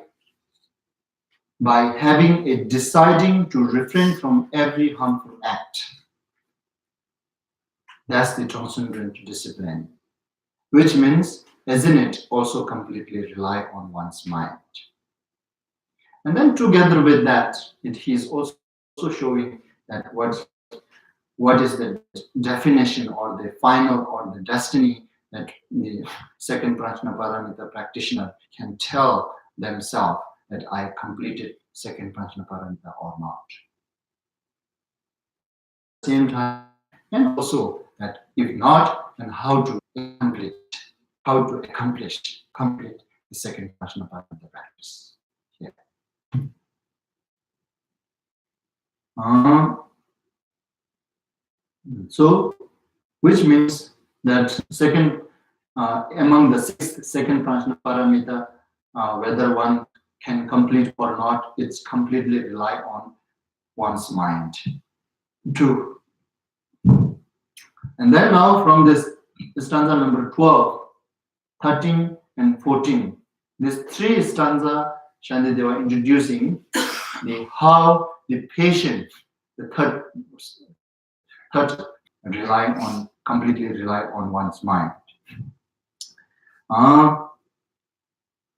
having a deciding to refrain from every harmful act. That's the transcendent discipline, which means, isn't it, also completely rely on one's mind. And then together with that, he is also showing that what is the definition or the final or the destiny that the second Prajna Paramita practitioner can tell themselves that I completed second Prajna Paramita or not. At the same time, and also that if not, then how to complete the second Prajna Paramita practice. Yeah. So, which means that second, among the six second Prajna Paramita, whether one can complete or not, it's completely rely on one's mind. Two. And then now from this stanza number 12, 13 and 14, these three stanza Shantideva introducing how the patient, the third completely rely on one's mind.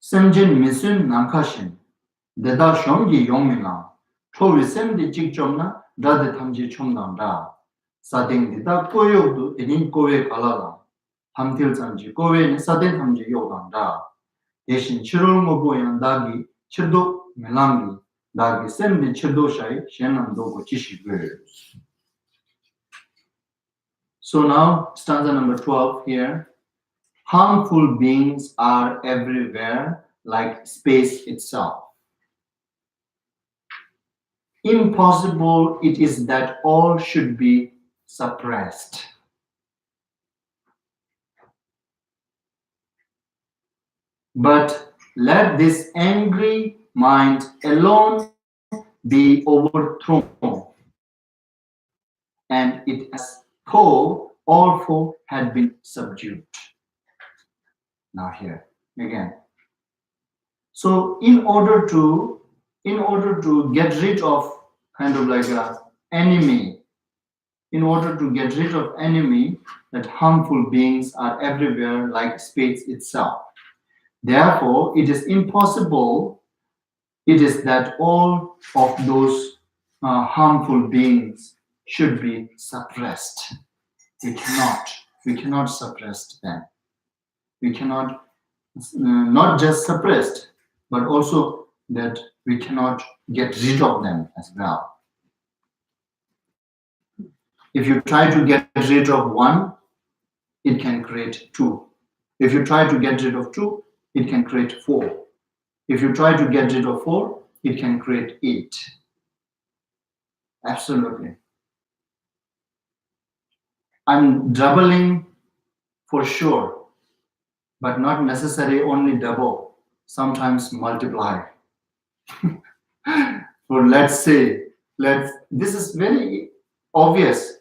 Semjin misun nankashin, deda shongi yongmina, chowi semdi chikchomna, dade thamji chomnanda, sading dida koyogdu edin kowe kalala, 함틸 잠지 고웨는 사덴 함지 요단다 대신 치료를 보면 다기 치도 멜랑기 다기 셈비 치도 샤이 셴남도 고치시고요. So now stanza number 12 here. Harmful beings are everywhere like space itself. Impossible it is that all should be suppressed. But let this angry mind alone be overthrown, and it as though all foe had been subdued. Now here again. So in order to get rid of kind of like a enemy, in order to get rid of enemy, that harmful beings are everywhere like space itself. Therefore, it is impossible, it is that all of those harmful beings should be suppressed. We cannot suppress them. We cannot, not just suppressed, but also that we cannot get rid of them as well. If you try to get rid of one, it can create two. If you try to get rid of two, it can create four. If you try to get rid of four, it can create 8. Absolutely. I'm doubling for sure, but not necessarily only double, sometimes multiply. For let's say, this is very obvious.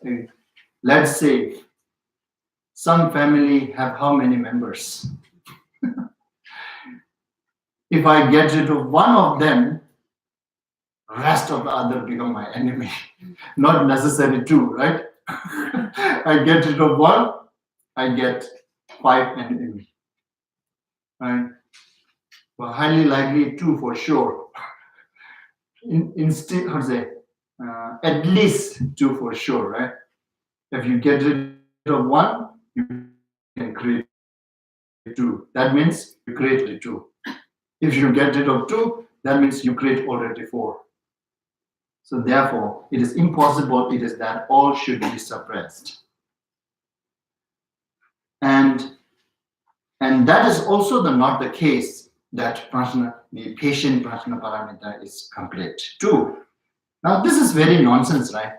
Let's say some family have how many members? If I get rid of one of them, rest of the other become my enemy. Not necessarily two, right? I get rid of one, I get 5 enemies. Right? Well, highly likely 2 for sure. Instead, how to say, at least 2 for sure, right? If you get rid of one, you can create 2. That means you create 2. If you get rid of 2, that means you create already 4. So therefore, it is impossible, it is that all should be suppressed. And that is also not the case that the patient prajna paramita is complete too. Now this is very nonsense, right?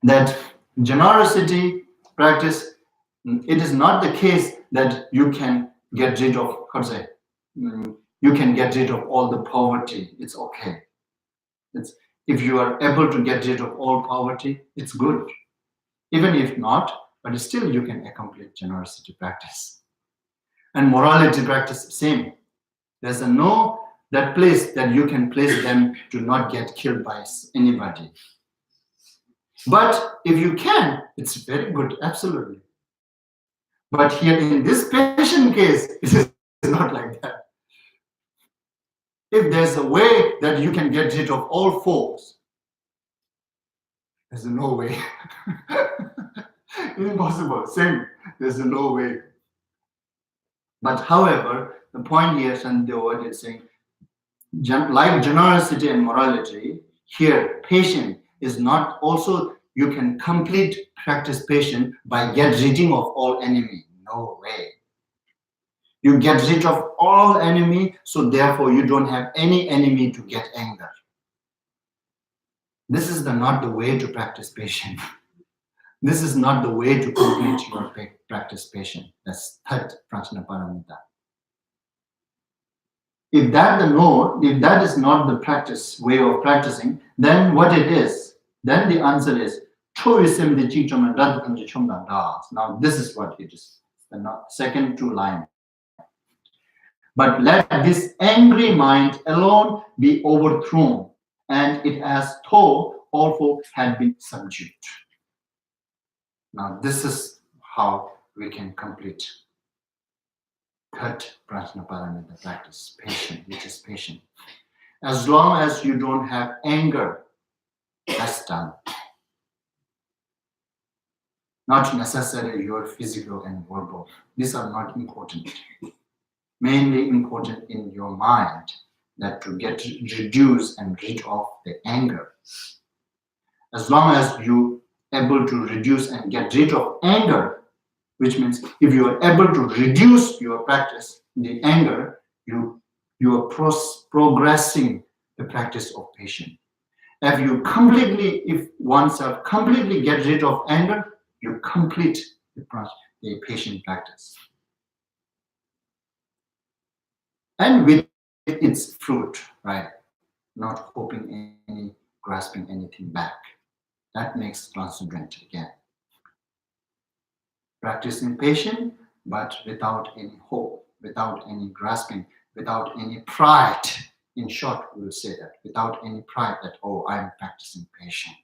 That generosity practice, it is not the case that you can get rid of, how to say, you can get rid of all the poverty. It's okay. If you are able to get rid of all poverty, it's good. Even if not, but still you can accomplish generosity practice. And morality practice, same. There's that place that you can place them to not get killed by anybody. But if you can, it's very good, absolutely. But here in this patient case, it is not like that. If there's a way that you can get rid of all foes, there's no way. Impossible. Same. There's no way. But however, the point here, Sandhya is saying, like generosity and morality, here patient is not also, you can complete practice patient by get rid of all enemy. No way. You get rid of all enemy, so therefore you don't have any enemy to get anger. This is not the way to practice patient. This is not the way to complete your practice patient. That's third prajna paramita. If that is not the way of practicing, then what it is? Then the answer is now this is what it is. The second 2 line. But let this angry mind alone be overthrown, and it as though all folk had been subdued. Now this is how we can complete third prajna paramita practice, patient, which is patient. As long as you don't have anger, that's done. Not necessarily your physical and verbal. These are not important. Mainly important in your mind, that to reduce and rid of the anger. As long as you able to reduce and get rid of anger, which means if you are able to reduce your practice, the anger, you are progressing the practice of patience. If oneself completely get rid of anger, you complete the patient practice. And with its fruit, right? Not hoping any, grasping anything back. That makes transcendental again. Practicing patience, but without any hope, without any grasping, without any pride. In short, we will say that, without any pride that, oh, I'm practicing patience.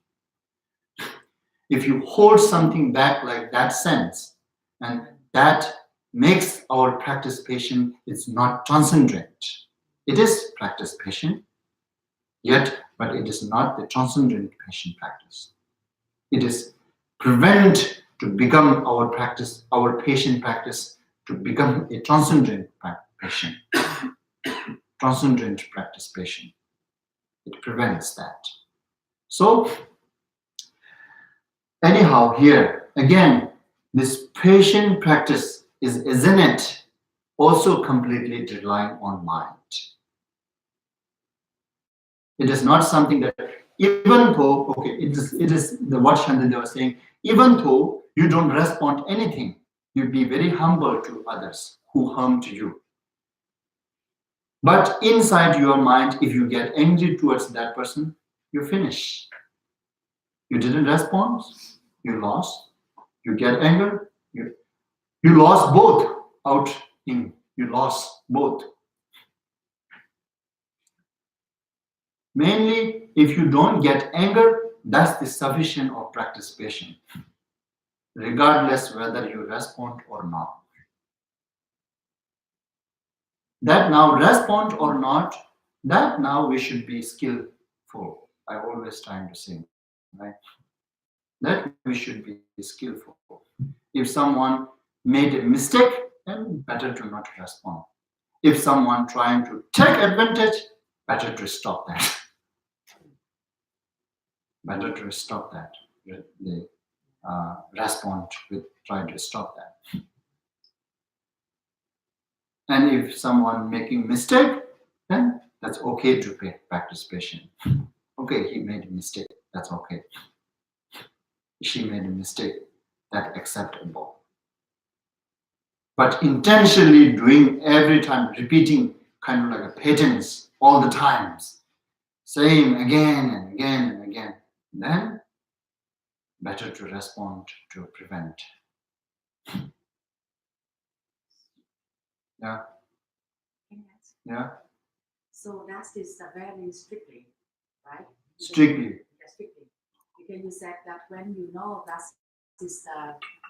If you hold something back like that sense, and that makes our practice patient, it's not transcendent. It is practice patient, yet, but it is not the transcendent patient practice. It is prevent to become our practice, our patient practice, to become a transcendent patient. Transcendent practice patient. It prevents that. So, anyhow, here, again, this patient practice isn't it also completely relying on mind. It is not something that, even though, okay, it is the what Shantideva was saying, even though you don't respond anything, you be very humble to others who harm to you. But inside your mind, if you get angry towards that person, you finish. You didn't respond, you lost. You get anger, you lost both out in, you lost both. Mainly, if you don't get anger, that's the sufficient of practice patience, regardless whether you respond or not. That now respond or not, that now we should be skillful. I always trying to say, right? That we should be skillful. If someone made a mistake, then better to not respond. If someone trying to take advantage, better to stop that. Better to stop that. They respond with trying to stop that. And if someone making mistake, then that's okay to practice patience. Okay, he made a mistake. That's okay. She made a mistake. That's acceptable. But intentionally doing every time, repeating kind of like a patterns all the times, saying again and again and again, then better to respond to prevent. Yeah. Yeah. So that is very strictly, right? Strictly. Yeah, strictly. Because you said that when you know that is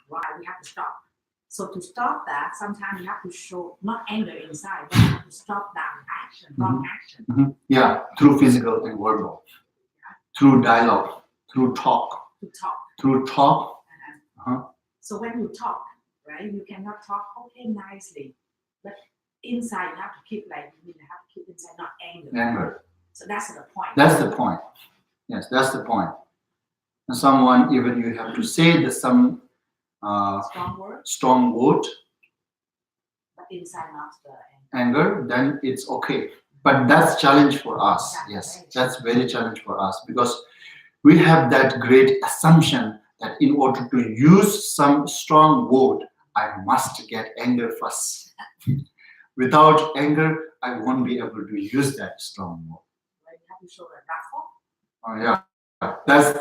right, we have to stop. So to stop that, sometimes you have to show not anger inside, but you have to stop that action, wrong action. Mm-hmm. Yeah, through physical and verbal, through dialogue, through talk. To talk. Through talk. So when you talk, right, you cannot talk okay nicely, but inside you have to keep inside, not anger. So that's the point. That's the point. Yes, that's the point. And someone, even you have to say some strong word, but inside not the anger, then it's okay. But that's challenge for us. Yes, that's very challenge for us, because we have that great assumption that in order to use some strong word, I must get anger first. Without anger, I won't be able to use that strong word. You have to show a Oh yeah, that's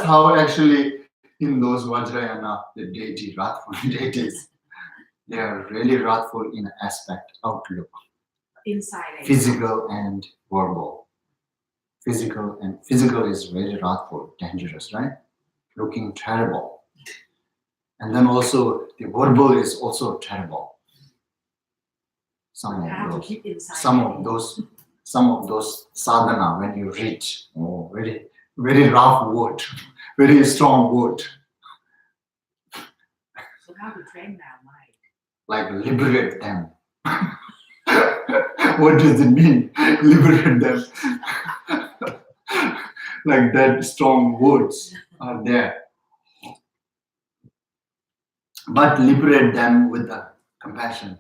how actually in those Vajrayana, the deity, wrathful deities, they are really wrathful in aspect, outlook. Inside. Physical and verbal. Physical is very wrathful, dangerous, right? Looking terrible. And then also the verbal is also terrible. Some of those sadhana when you reach, very, very rough word, very strong word. How to train our mind? Like liberate them. What does it mean? Liberate them. Like that strong words are there. But liberate them with the compassion.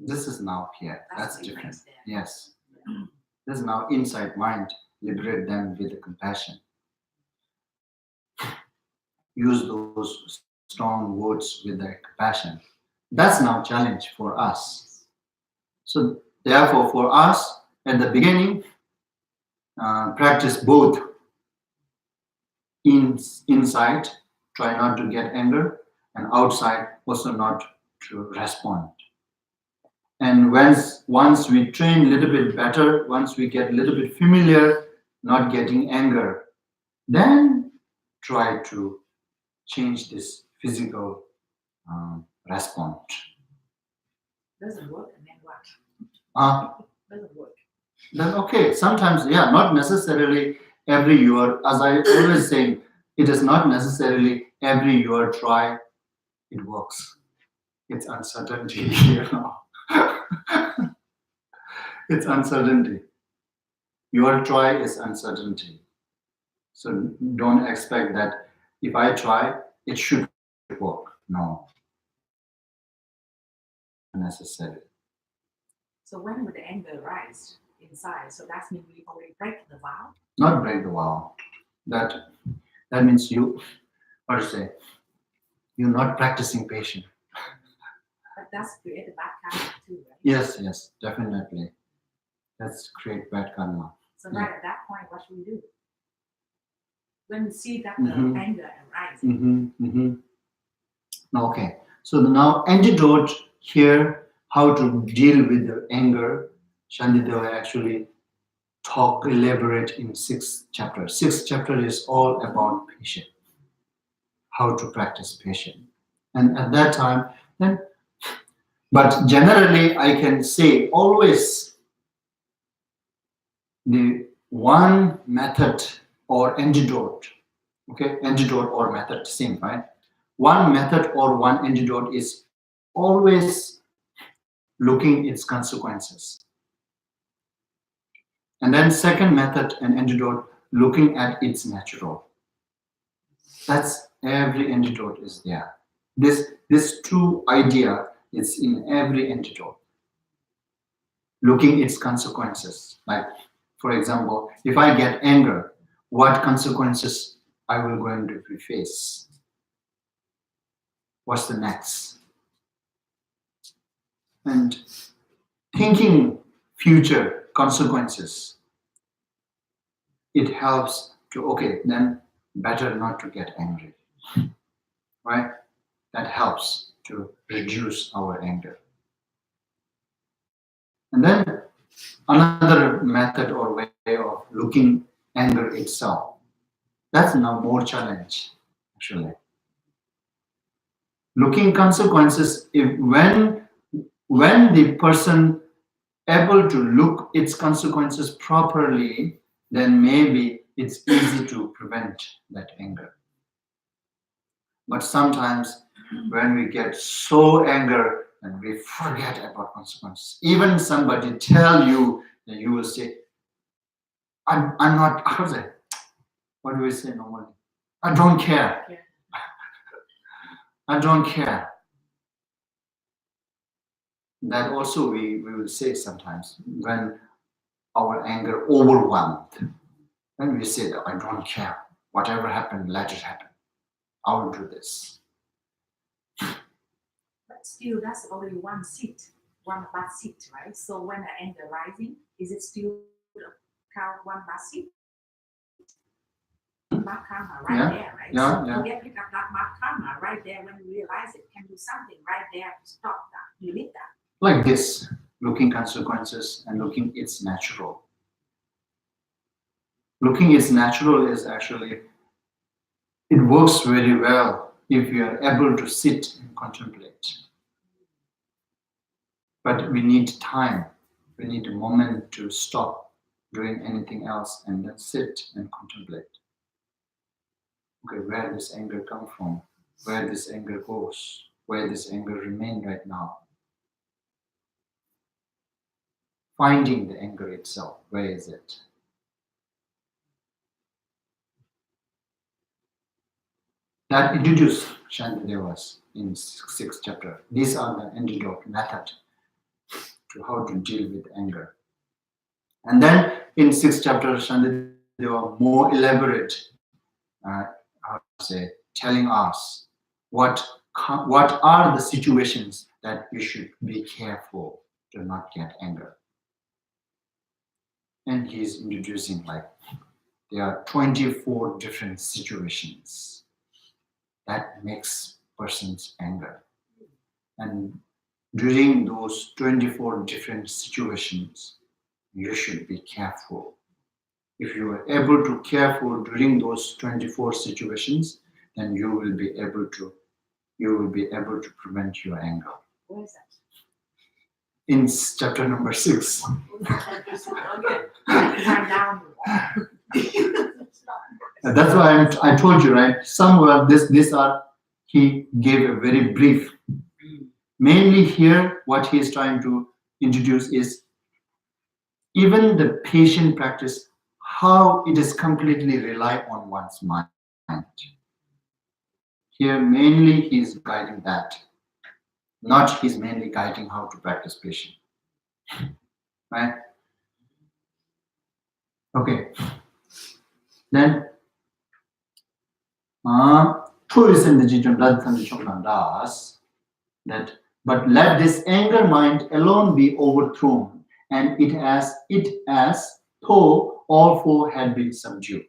This is now here. That's the different. difference there. Yes. This is now inside mind. Liberate them with the compassion. Use those strong words with the compassion. That's now challenge for us. So therefore, for us, at the beginning, practice both inside, try not to get anger, and outside, also not to respond. And once we train a little bit better, once we get a little bit familiar, not getting anger, then try to change this physical response. Doesn't work, and then what? Doesn't work. Then okay, sometimes, yeah, not necessarily every year, as I always say, it is not necessarily every year try, it works. It's uncertainty, you know. It's uncertainty. Your try is uncertainty. So don't expect that if I try, it should work. No. Necessary. So when would the anger rise inside? So that means we already break the vow. Not break the vow. That means you, what to say, you're not practicing patience. But that's create a bad karma too, right? Yes, definitely. That's create bad karma. So right at that point, what should we do? When we see that the Mhm. anger arises. Okay. So now antidote here, how to deal with the anger. Shantideva actually elaborate in 6 chapters. 6th chapter is all about patience. How to practice patience. And at that time, then, but generally I can say always the one method or antidote, okay, antidote or method, same, right? One method or one antidote is always looking its consequences. And then second method and antidote, looking at its natural. That's every antidote is there. This true idea is in every antidote. Looking its consequences. Like, for example, if I get anger, what consequences I will going to face? What's the next? And thinking future consequences, it helps to, okay, then better not to get angry, right? That helps to reduce our anger. And then another method or way of looking anger itself, that's now more challenge, actually. Looking consequences, when the person able to look its consequences properly, then maybe it's easy to prevent that anger. But sometimes when we get so angry and we forget about consequences, even somebody tell you, then you will say, I'm not, what do we say normally? I don't care. Yeah. I don't care. That also we will say sometimes when our anger overwhelmed. Then we say that I don't care. Whatever happened, let it happen. I will do this. But still, that's only one seat, one bad seat, right? So when the anger rising, is it still count one bad seat? Bad karma right there, right? Yeah, so yeah. to get rid of that bad karma right there, when you realize it, can do something right there to stop that, limit that. Like this, looking consequences and looking its natural. Looking its natural is actually, it works very well if you are able to sit and contemplate. But we need time. We need a moment to stop doing anything else and then sit and contemplate. Okay, where this anger come from? Where this anger goes? where this anger remains right now. Finding the anger itself, where is it? That introduced Shantidevas in 6th chapter. These are the antidote method to how to deal with anger. And then in 6th chapter, Shantideva more elaborate, how to say, telling us what are the situations that we should be careful to not get anger. And he's introducing like there are 24 different situations that makes persons anger. And during those 24 different situations, you should be careful. If you are able to careful during those 24 situations, then you will be able to prevent your anger. Where is that? In chapter number 6. Okay. Write down. That's why I told you, right? Somewhere these are, he gave a very brief. Mainly here, what he is trying to introduce is even the patient practice, how it is completely rely on one's mind. Here, mainly he is guiding that. Not he's mainly guiding how to practice patient. Right? Okay. Then, that, but let this anger mind alone be overthrown, and it as though all four had been subdued.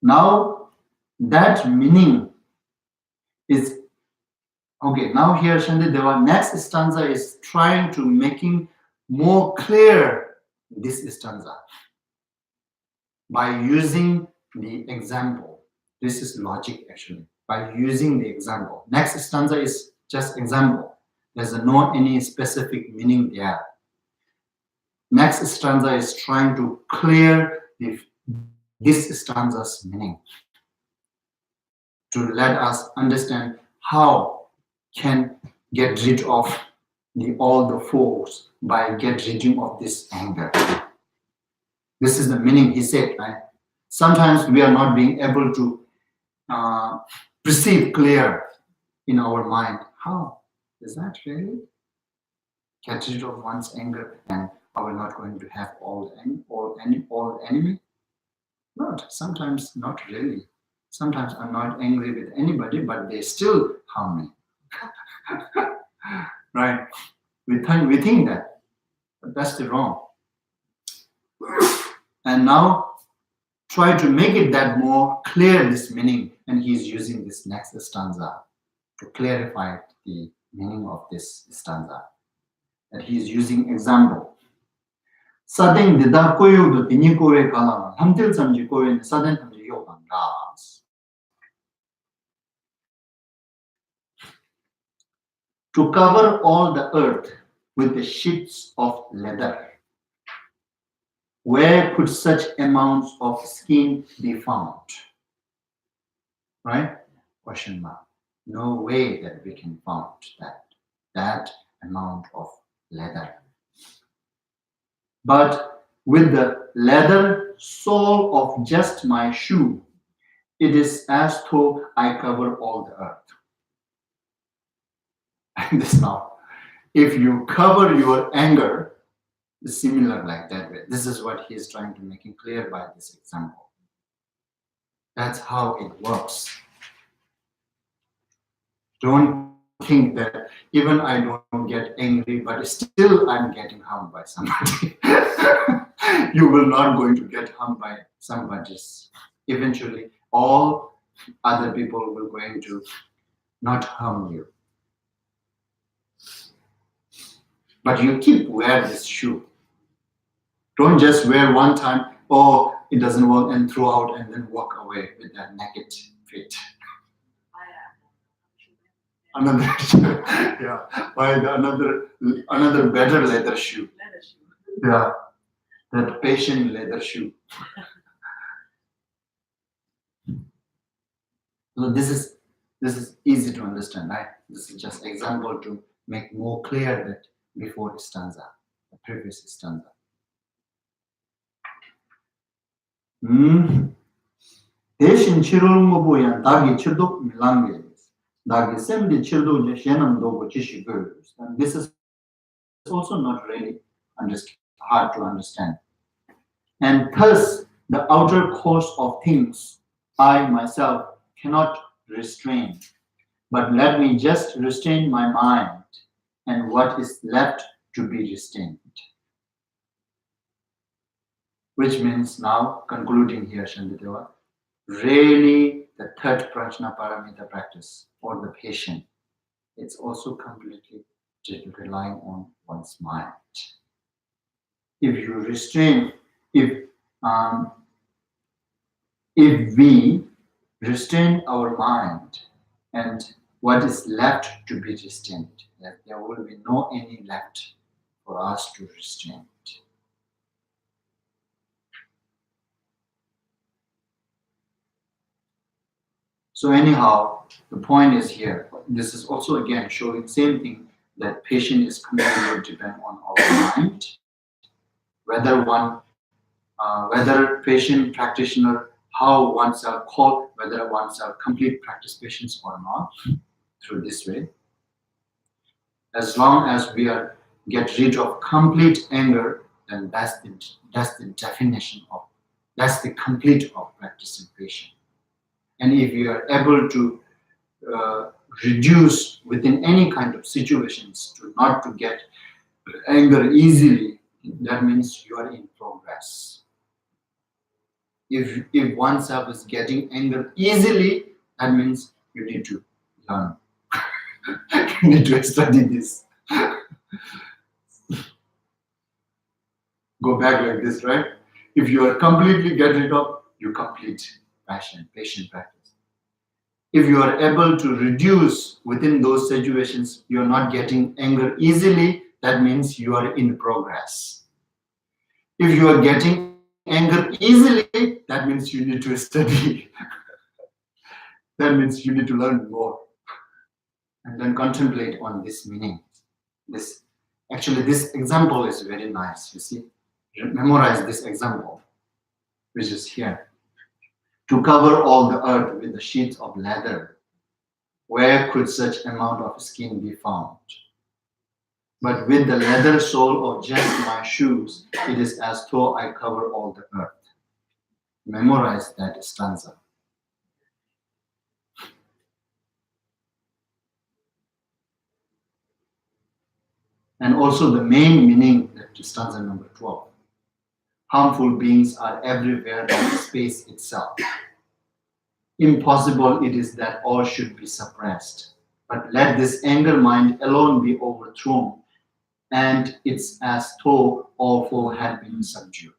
Now that meaning is okay. Now here Shantideva next stanza is trying to making more clear this stanza by using the example. This is logic actually. By using the example. Next stanza is just example. There's no any specific meaning there. Next stanza is trying to clear this stanza's meaning, to let us understand how can get rid of all the fours by get rid of this anger. This is the meaning he said, right? Sometimes we are not being able to perceive clear in our mind. How is that really? Get rid of one's anger, and are we not going to have all enemy? Not. Sometimes not really. Sometimes I'm not angry with anybody, but they still harm me. Right? We think that, but that's the wrong. And now try to make it that more clear, this meaning, and he's using this next stanza to clarify the meaning of this stanza. That he's using example. Sadeng dida koyo do tini kowe kala hamtil samji kowe ne sadeng samji yo bangas. To cover all the earth with the sheets of leather, where could such amounts of skin be found? Right? Question mark. No way that we can find that amount of leather. But with the leather sole of just my shoe, it is as though I cover all the earth. And this now, if you cover your anger, it's similar like that way. This is what he is trying to make it clear by this example. That's how it works. Don't think that even I don't get angry, but still I'm getting harmed by somebody. You will not going to get harmed by somebody. Eventually, all other people will going to not harm you. But you keep wear this shoe. Don't just wear one time, oh, it doesn't work, and throw out and then walk away with that naked feet. Another yeah, buy another better leather shoe. Yeah, that patient leather shoe. So this is easy to understand, right? This is just example to make more clear that before stanza, the previous stanza. 대신 치료는 거 보면 닭이 치도 밀랑게 닭이 샘디 치도 이제 셴남도 지시고. This is also not really hard to understand. And thus, the outer course of things, I myself cannot restrain. But let me just restrain my mind and what is left to be restrained. Which means now, concluding here, Shandideva, really the third prajna paramita practice for the patient, it's also completely relying on one's mind. If you restrain, if we restrain our mind and what is left to be restrained, that there will be no any left for us to restrain. So anyhow, the point is here. This is also again showing same thing, that patient is completely dependent on our mind. Whether patient practitioner, how oneself called, whether oneself complete practice patients or not, through this way. As long as we get rid of complete anger, then that's the definition of, that's the complete of practicing patient. And if you are able to reduce within any kind of situations to not to get anger easily, that means you are in progress. If oneself is getting anger easily, that means you need to learn. You need to study this. Go back like this, right? If you are completely get rid of, you complete patient practice. If you are able to reduce within those situations, you are not getting anger easily, that means you are in progress. If you are getting anger easily, that means you need to study. That means you need to learn more. And then contemplate on this meaning. This example is very nice, you see. Memorize this example, which is here. To cover all the earth with the sheets of leather, where could such amount of skin be found? But with the leather sole of just my shoes, it is as though I cover all the earth. Memorize that stanza. And also the main meaning, that stanza number 12. Harmful beings are everywhere in space itself. Impossible it is that all should be suppressed. But let this anger mind alone be overthrown, and it's as though all four had been subdued.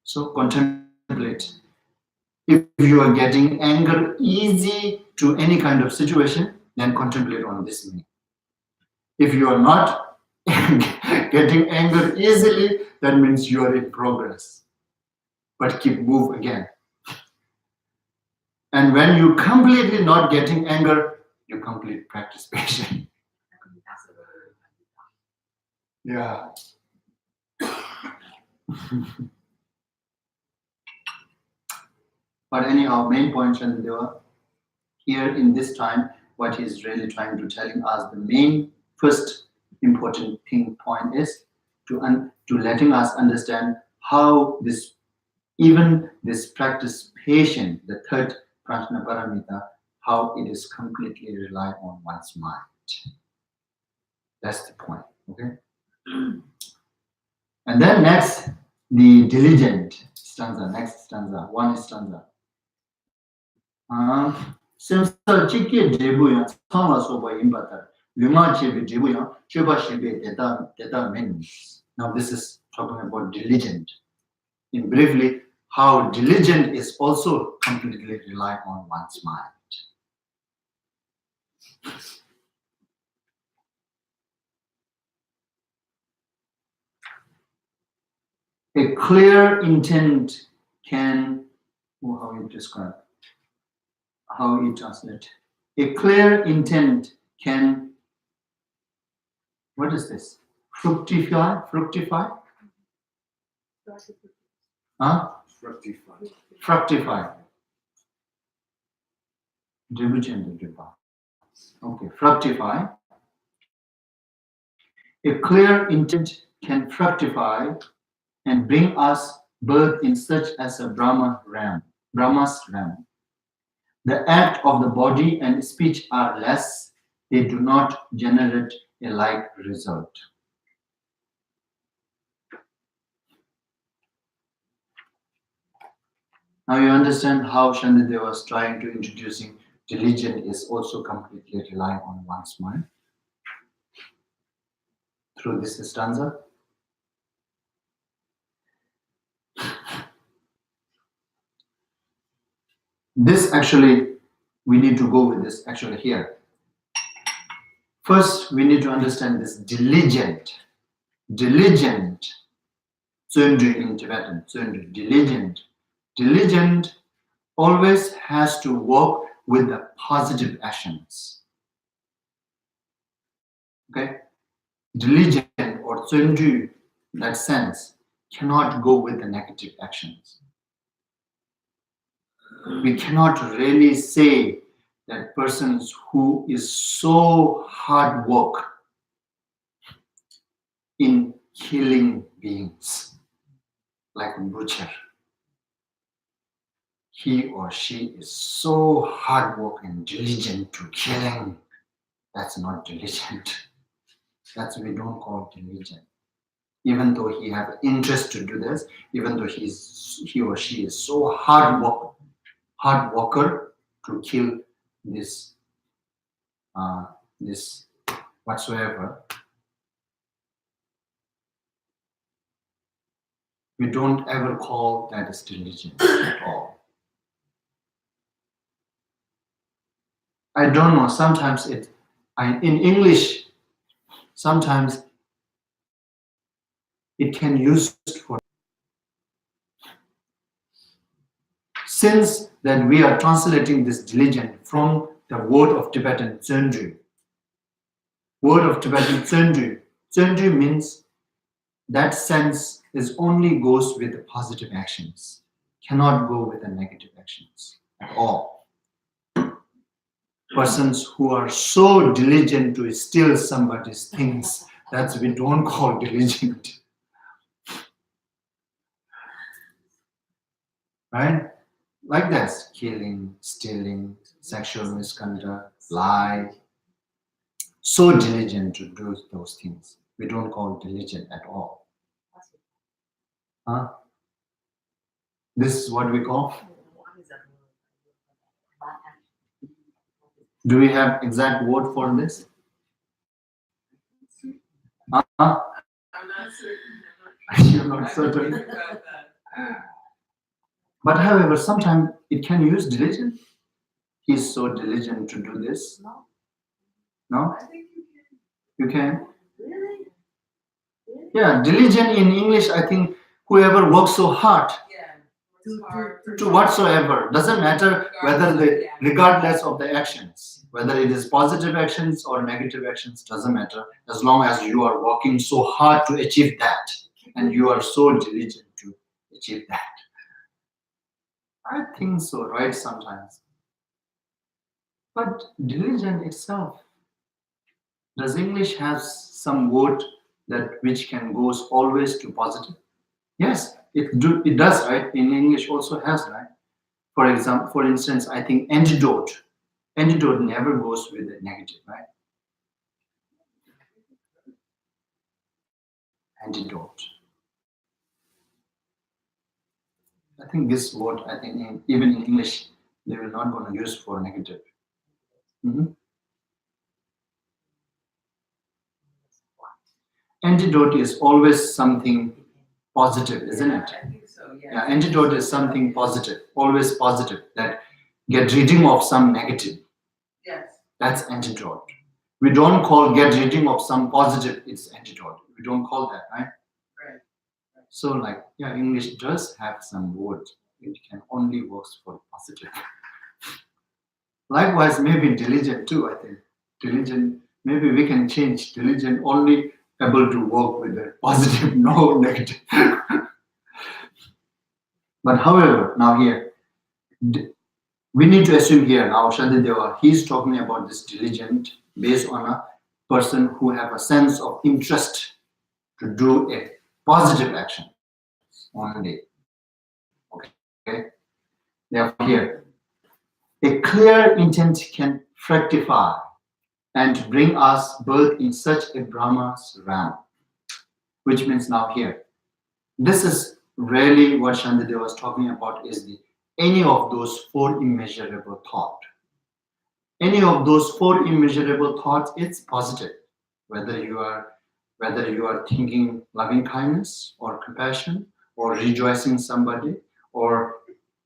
So contemplate. If you are getting anger easy to any kind of situation, then contemplate on this meaning. If you are not getting anger easily, that means you are in progress. But keep move again. And when you completely not getting anger, you complete practice patient. Yeah. But anyhow, main point, Shandideva, here in this time, what he's really trying to telling us, the main first important point is to letting us understand how this, even this practice patient, the third prajna paramita, how it is completely rely on one's mind. That's the point, okay? And then next, the diligent stanza, next stanza, one stanza. Simsa chiki debuya, sama soba imbata, luma chebi debuya, cheba shebe deta means. Now this is talking about diligent. In briefly, how diligent is also completely rely on one's mind. A clear intent can, how you describe? how you translate. A clear intent can, what is this? Fructify? Huh? Fructify. Okay, fructify. A clear intent can fructify and bring us birth in such as a Brahma's realm. The act of the body and speech are less, they do not generate a like result. Now you understand how Shandideva was trying to introducing diligence is also completely relying on one's mind through this stanza. This actually, we need to go with this actually here. First, we need to understand this diligent, Tsundu in Tibetan, Tsundu, diligent always has to work with the positive actions. Okay? Diligent or Tsundu, in that sense, cannot go with the negative actions. We cannot really say that persons who is so hard work in killing beings, like a butcher. He or she is so hard work and diligent to killing. That's not diligent. That's we don't call diligent. Even though he have interest to do this, even though he or she is so hard worker to kill this whatsoever, we don't ever call that as diligent at all. I don't know. Sometimes in English, sometimes it can use for. Since that we are translating this diligent from the word of Tibetan Tsundu. Word of Tibetan Tsundu. Tsundu means that sense is only goes with the positive actions, cannot go with the negative actions at all. Persons who are so diligent to steal somebody's things, that's we don't call diligent. Right? Like this, killing, stealing, sexual misconduct, lie. So diligent to do those things. We don't call diligent at all. Huh? This is what we call. Do we have exact word for this? Huh? You're not certain. But however, sometimes it can use diligent. He's so diligent to do this. No? You can? Really? Yeah, diligent in English, I think whoever works so hard to whatsoever, doesn't matter whether regardless of the actions, whether it is positive actions or negative actions, doesn't matter, as long as you are working so hard to achieve that and you are so diligent to achieve that. I think so, right? Sometimes. But diligent itself, does English have some word that which can goes always to positive? Yes, it does, right? In English also has, right? For example, for instance, I think antidote. Antidote never goes with the negative, right? Antidote. I think this word, I think even in English, they will not going to use for negative. Antidote is always something positive, isn't it? I think so, yeah. Yeah, antidote is something positive, always positive, that get rid of some negative. Yes. That's antidote. We don't call get rid of some positive, it's antidote. We don't call that, right? Right. So like, yeah, English does have some words. It can only work for positive. Likewise, maybe diligent too, I think. Diligent, maybe we can change diligent only able to work with the positive, no negative. But however, now here, we need to assume here now Shantideva, he's talking about this diligent based on a person who have a sense of interest to do a positive action only. Okay? Therefore here, a clear intent can fructify and bring us birth in such a Brahma's realm. Which means now here, this is really what Shantideva was talking about is the any of those four immeasurable thought. Any of those four immeasurable thoughts, it's positive. Whether you are thinking loving kindness or compassion or rejoicing somebody, or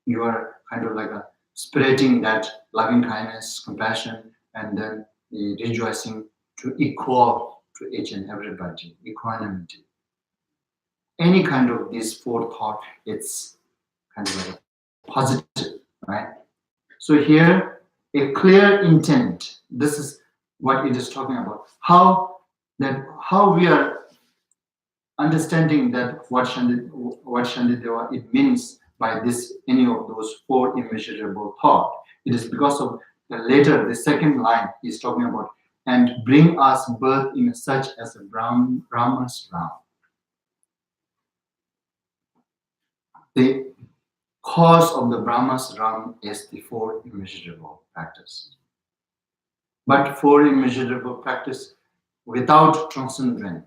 you are kind of like spreading that loving kindness, compassion, and then the rejoicing to equal to each and everybody, equanimity. Any kind of these four thought, it's kind of like positive, right? So here, a clear intent. This is what it is talking about. How we are understanding that what Shantideva it means by this any of those four immeasurable thought. It is because of the second line is talking about and bring us birth in such as a Brahma's realm. The cause of the Brahma's realm is the four immeasurable practice. But four immeasurable practice without transcendent,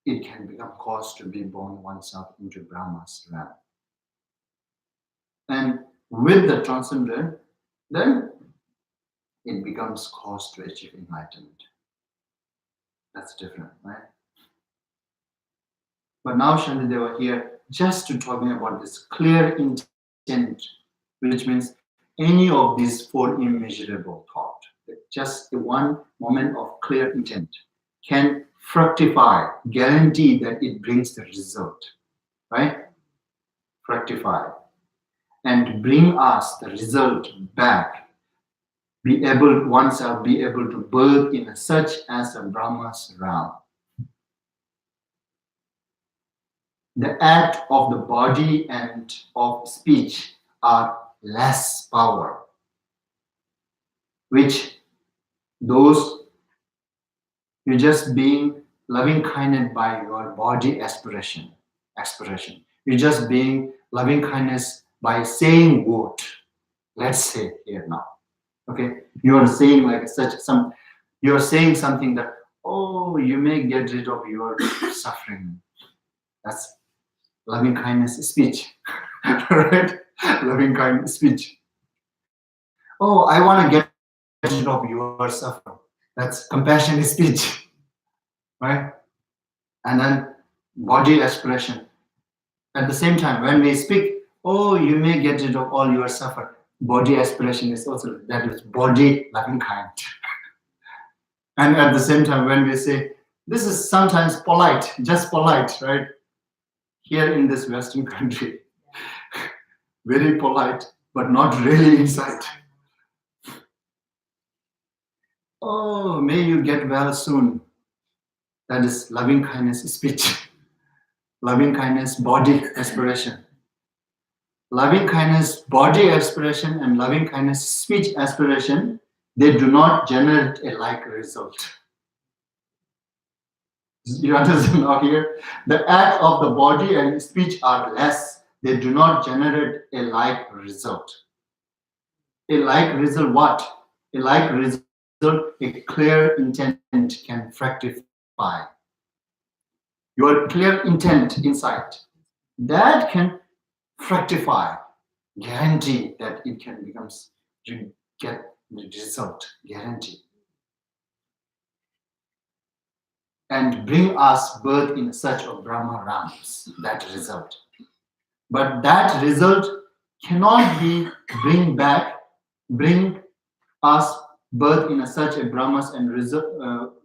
it can become cause to be born oneself into Brahma's realm. And with the transcendent, then it becomes cause to achieve enlightenment. That's different, right? But now Shantideva here, just to talking about this clear intent, which means any of these four immeasurable thought, just the one moment of clear intent can fructify, guarantee that it brings the result, right? Fructify and bring us the result back. Oneself be able to birth in such as a Brahma's realm. The act of the body and of speech are less power, which those you're just being loving kindness by your body expression. You're just being loving kindness by saying what? Let's say here now. Okay, you are saying like you're saying something that, oh, you may get rid of your suffering. That's loving kindness speech, right? Loving kindness speech. Oh, I want to get rid of your suffering. That's compassionate speech, right? And then body expression. At the same time, when we speak, oh, you may get rid of all your suffering. Body expression is also, that is body loving kind. And at the same time, when we say, this is sometimes polite, just polite, right? Here in this Western country, very polite, but not really inside. Oh, may you get well soon. That is loving kindness speech. Loving kindness body expression. Loving kindness body expression and loving kindness speech expression, they do not generate a like result. You understand now here? The act of the body and speech are less. They do not generate a like result. A like result what? A like result, a clear intent can fructify. Your clear intent inside, that can fructify, guarantee that it can becomes, you get the result, guarantee. And bring us birth in search of Brahma realms, that result. But that result cannot be bring us birth in such a Brahmas and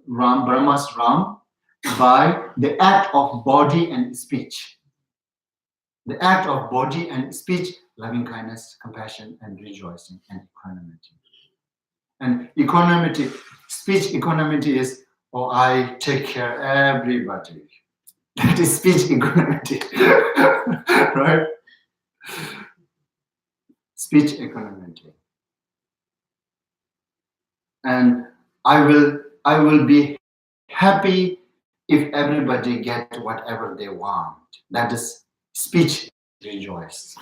Brahma's realm by the act of body and speech. The act of body and speech, loving kindness, compassion, and rejoicing, and equanimity. And equanimity, speech equanimity is, oh, I take care of everybody. That is speech equanimity, right? Speech equanimity. And I will be happy if everybody get whatever they want. That is speech rejoice.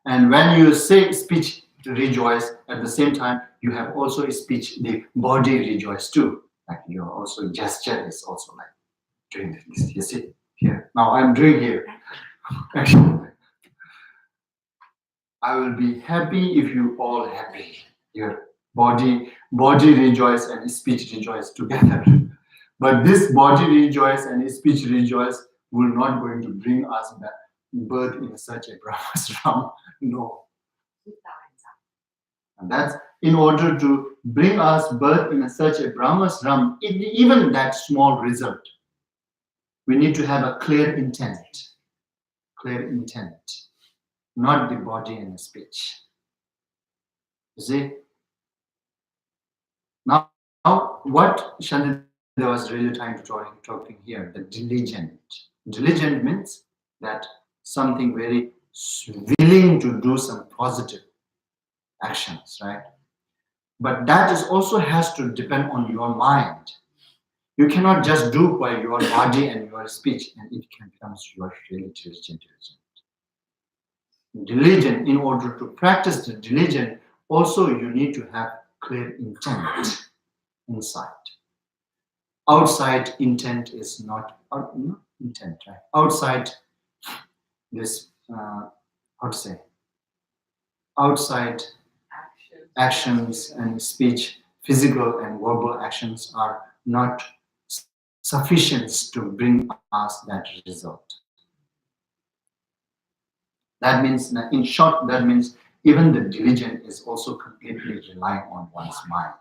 And when you say speech rejoice, at the same time you have also a speech, the body rejoice too. Like your also gesture is also like doing this. You see here. Now I'm doing here. Actually, I will be happy if you all happy. Your body rejoice and speech rejoice together. But this body rejoice and speech rejoice will not going to bring us back birth in such a Brahmasram. No. And that's in order to bring us birth in such a Brahmasram, even that small result, we need to have a clear intent. Clear intent. Not the body and the speech. You see? Now what Shantideva was really trying to talking here, the diligent. Diligent means that something very willing to do some positive actions, right? But that is also has to depend on your mind. You cannot just do by your body and your speech, and it can become your really diligent. Diligent, in order to practice the diligent, also you need to have clear intent inside. Outside intent is not intent, right? Outside this, how to say? Outside actions and speech, physical and verbal actions are not sufficient to bring us that result. That means, in short, that means even the diligent is also completely relying on one's mind.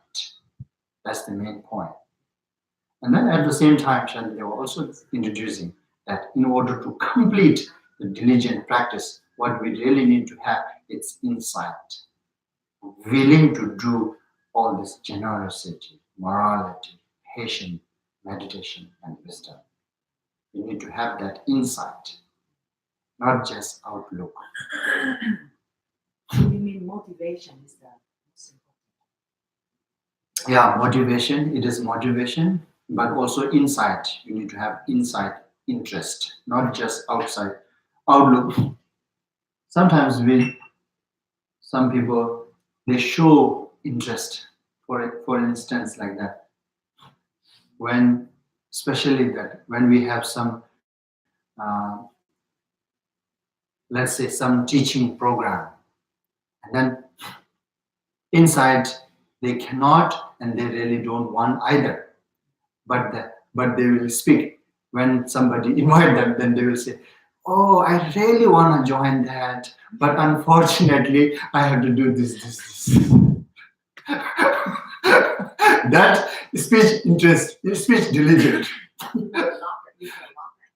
That's the main point. And then at the same time, they were also introducing that in order to complete the diligent practice, what we really need to have is insight, willing to do all this generosity, morality, patience, meditation, and wisdom. We need to have that insight, not just outlook. You mean motivation is the most important? Yeah, motivation, it is motivation, but also insight. You need to have insight, interest, not just outside outlook. Sometimes some people, they show interest, for instance, like that. Especially that when we have some, let's say some teaching program, and then inside they cannot and they really don't want either, but they will speak. When somebody invite them, then they will say, oh, I really want to join that, but unfortunately I have to do this. That speech interest, speech diligent.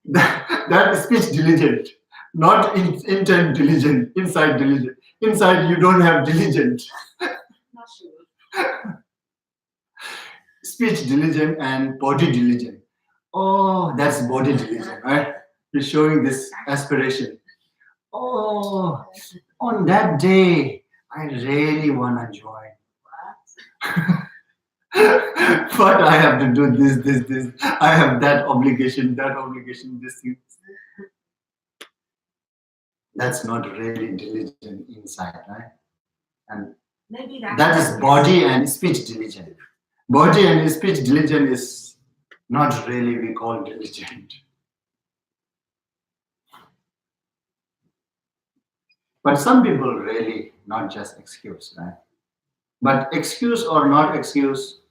that speech diligent, not intent diligent, inside diligent. Inside you don't have diligent. Not sure. Speech diligent and body diligent. Oh, that's body diligent, right? You're showing this aspiration. Oh, on that day, I really want to join. But I have to do this. I have that obligation, this thing. That's not really diligent inside, right? And Maybe that is body and speech diligent. Body and speech diligent is not really we call diligent. But some people really not just excuse, right? But excuse or not excuse,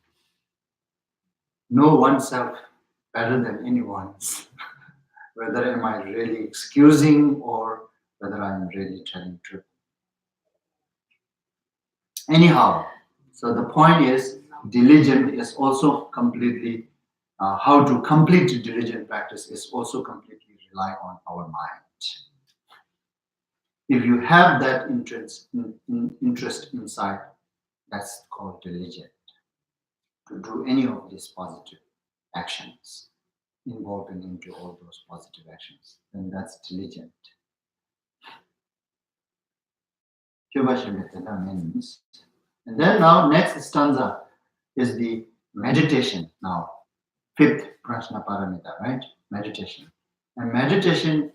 know oneself better than anyone's. Whether am I really excusing or whether I'm really telling truth. Anyhow, so the point is, diligent is also completely how to complete diligent practice is also completely rely on our mind. If you have that interest inside, that's called diligent. To do any of these positive actions, involving into all those positive actions, then that's diligent. Means. And then now next stanza is the meditation. Now, fifth prashna paramita, right? Meditation. And meditation,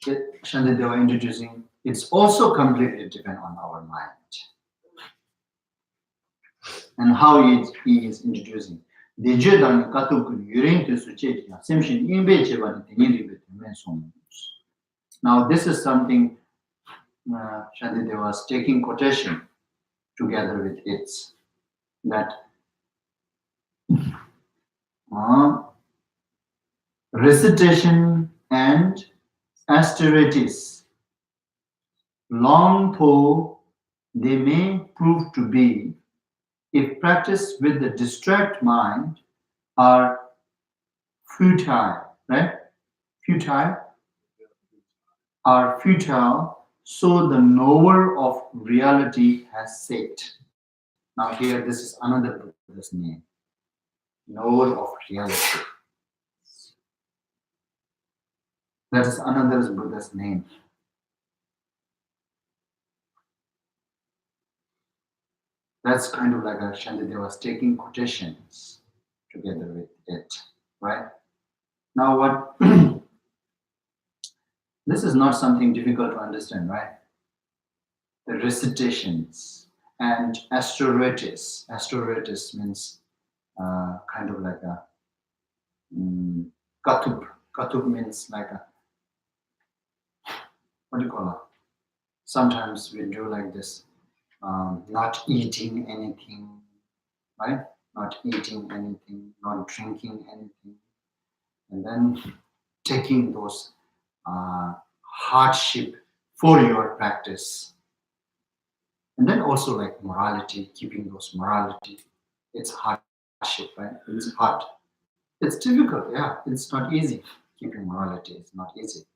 Shantideva introducing, it's also completely dependent on our mind. And how he is introducing. Now this is something Shantideva was taking quotation together with its that recitation and austerities, long though they may prove to be, if practiced with the distract mind, are futile, right? Are futile, so the knower of reality has said. Now here, this is another Buddha's name, knower of reality. That is another Buddha's name. That's kind of like a Shantideva was taking quotations together with it, right? Now what, this is not something difficult to understand, right? The recitations and austerities. Austerities means kind of like a katup. Katup means like a, what do you call it? Sometimes we do like this, not eating anything, right? Not eating anything, not drinking anything, and then taking those hardship for your practice. And then also like morality, keeping those morality. It's hardship, right? It's hard. It's difficult, yeah. It's not easy. Keeping morality is not easy.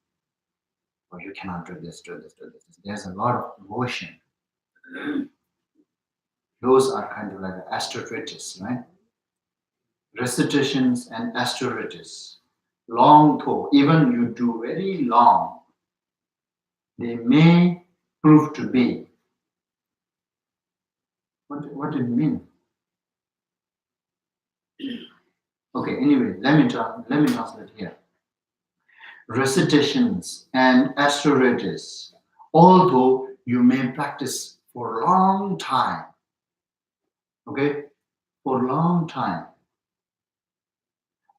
Or you cannot do this, do this, do this. There's a lot of emotion. Those are kind of like austerities, right? Recitations and austerities. Long though, even you do very long, they may prove to be. What did it mean? Okay, anyway, let me translate here. Recitations and austerities, although you may practice for a long time, okay, for a long time,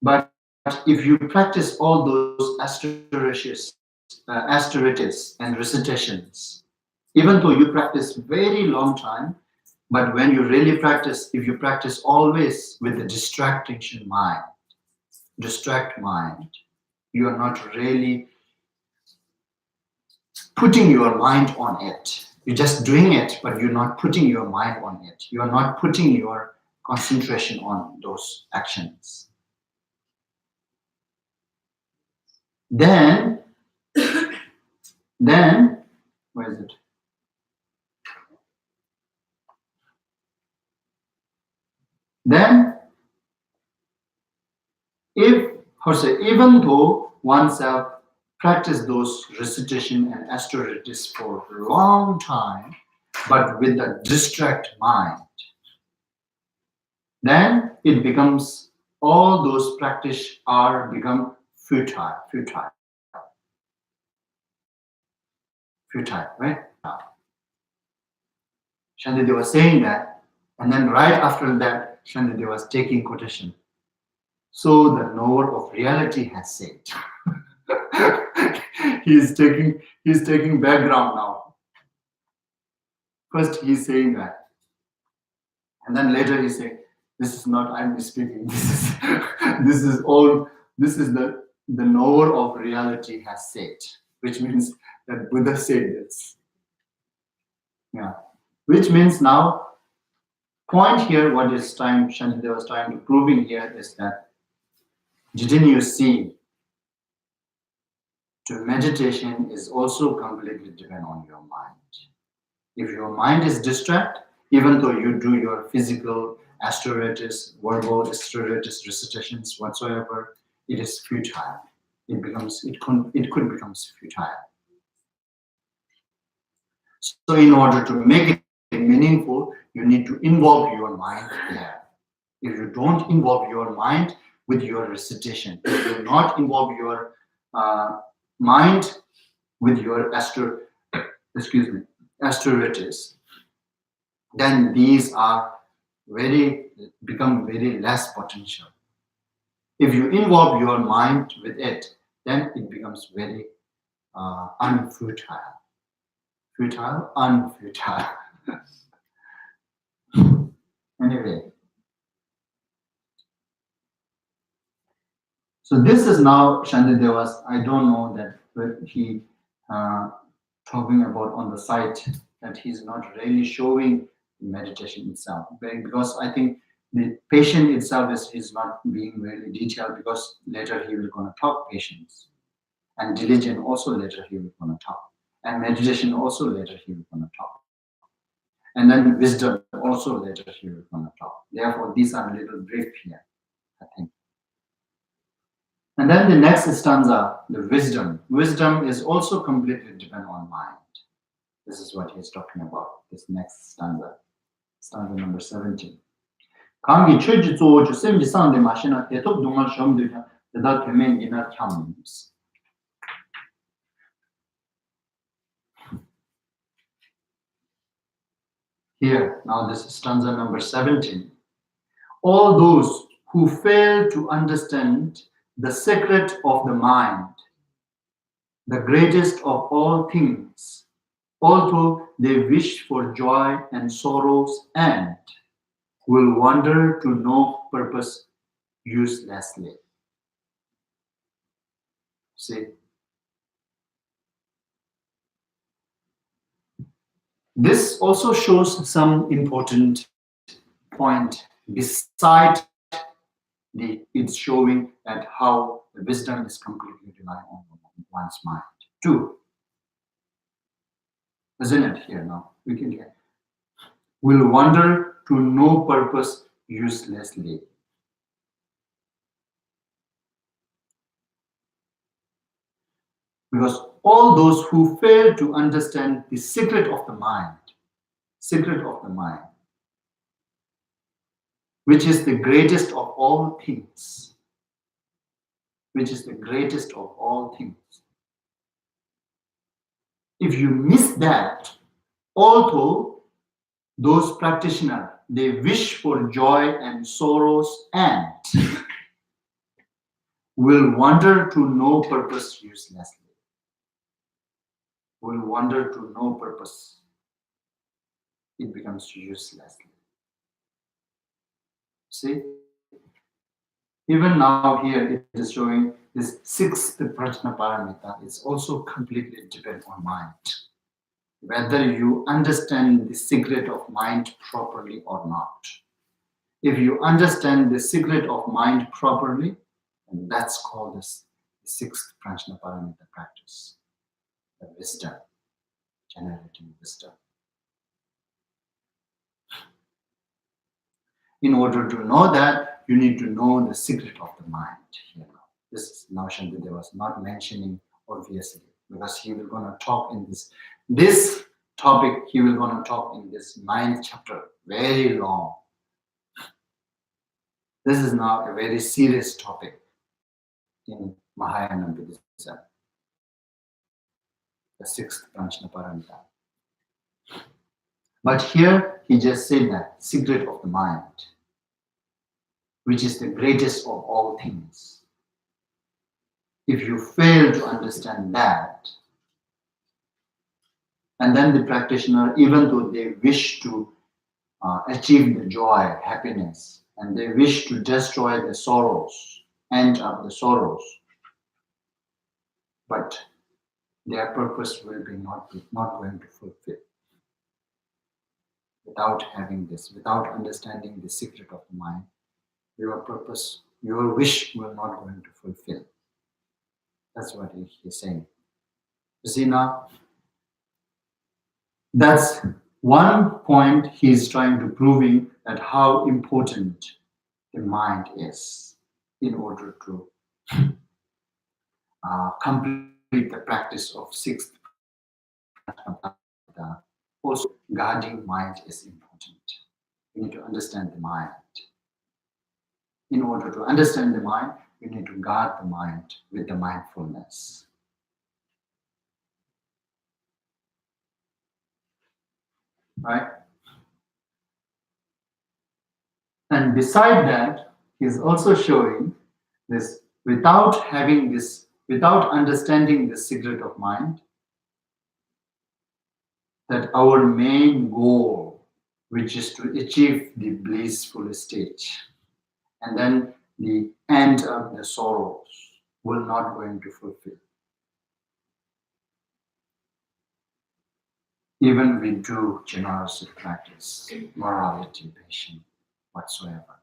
but if you practice all those austerities and recitations, even though you practice very long time, but when you really practice, if you practice always with the distract mind, you are not really putting your mind on it. You're just doing it, but you're not putting your mind on it. You are not putting your concentration on those actions. Then, where is it? Then, even though oneself practice those recitation and austerities for a long time, but with a distract mind, then it becomes, all those practice become futile, right? Shantideva was saying that, and then right after that, Shantideva was taking quotation. So the knower of reality has said. He's taking background now. First he's saying that, and then later he's saying, "This is not I'm speaking. This is the knower of reality has said," which means that Buddha said this. Yeah, which means now, point here, what is Shantideva was trying to proving here is that Didn't you see? To meditation is also completely dependent on your mind. If your mind is distracted, even though you do your physical astratus, verbal astratus recitations whatsoever, it is futile. It could become futile. So in order to make it meaningful, you need to involve your mind there. If you don't involve your mind with your recitation, if you not involve your mind with your astratus, then these are become very less potential. If you involve your mind with it, then it becomes very unfutile. Futile, unfutile. Anyway, so this is now Shantideva's. I don't know that he talking about on the site that he's not really showing meditation itself, because I think the patient itself is not being really detailed, because later he will gonna talk patience, and diligence also later he will gonna talk, and meditation also later he will gonna talk, and then wisdom also later he will gonna talk. Therefore, these are a little brief here, I think. And then the next stanza, the wisdom. Wisdom is also completely dependent on mind. This is what he's talking about, this next stanza number 17. Kangi chöji zo ju semji sangde mashina tetop dungal shomdu teda kemen ina kyams. Here, now this is stanza number 17. All those who fail to understand the secret of the mind, the greatest of all things, although they wish for joy and sorrows, and will wander to no purpose uselessly. See, this also shows some important point beside it's showing that how the wisdom is completely relying on one's mind too. Isn't it here now? We can get will wander to no purpose uselessly. Because all those who fail to understand the secret of the mind, which is the greatest of all things, if you miss that, although those practitioners, they wish for joy and sorrows and will wander to no purpose uselessly. Will wander to no purpose. It becomes uselessly. See? Even now here it is showing this sixth prajna paramita is also completely dependent on mind. Whether you understand the secret of mind properly or not. If you understand the secret of mind properly, and that's called the sixth prajna paramita practice. The wisdom, generating wisdom. In order to know that, you need to know the secret of the mind. This is now Shantideva was not mentioning obviously, because he will gonna talk in this topic. He will gonna talk in this 9th chapter, very long. This is now a very serious topic in Mahayana Buddhism, the 6th prajna paramita. But here he just said that secret of the mind, which is the greatest of all things. If you fail to understand that, and then the practitioner, even though they wish to achieve the joy, happiness, and they wish to destroy the sorrows, end up the sorrows, but their purpose will be not going to fulfill. Without having this, without understanding the secret of the mind, your purpose your wish will not going to fulfill. That's what he's saying. You see now, that's one point he's trying to proving that how important the mind is in order to complete the practice of sixth. Also, guarding mind is important. You need to understand the mind. In order to understand the mind, you need to guard the mind with the mindfulness. Right? And beside that, he's also showing this without understanding the secret of mind, that our main goal, which is to achieve the blissful stage, and then the end of the sorrows, will not going to fulfill. Even we do generosity practice, morality, patience, whatsoever.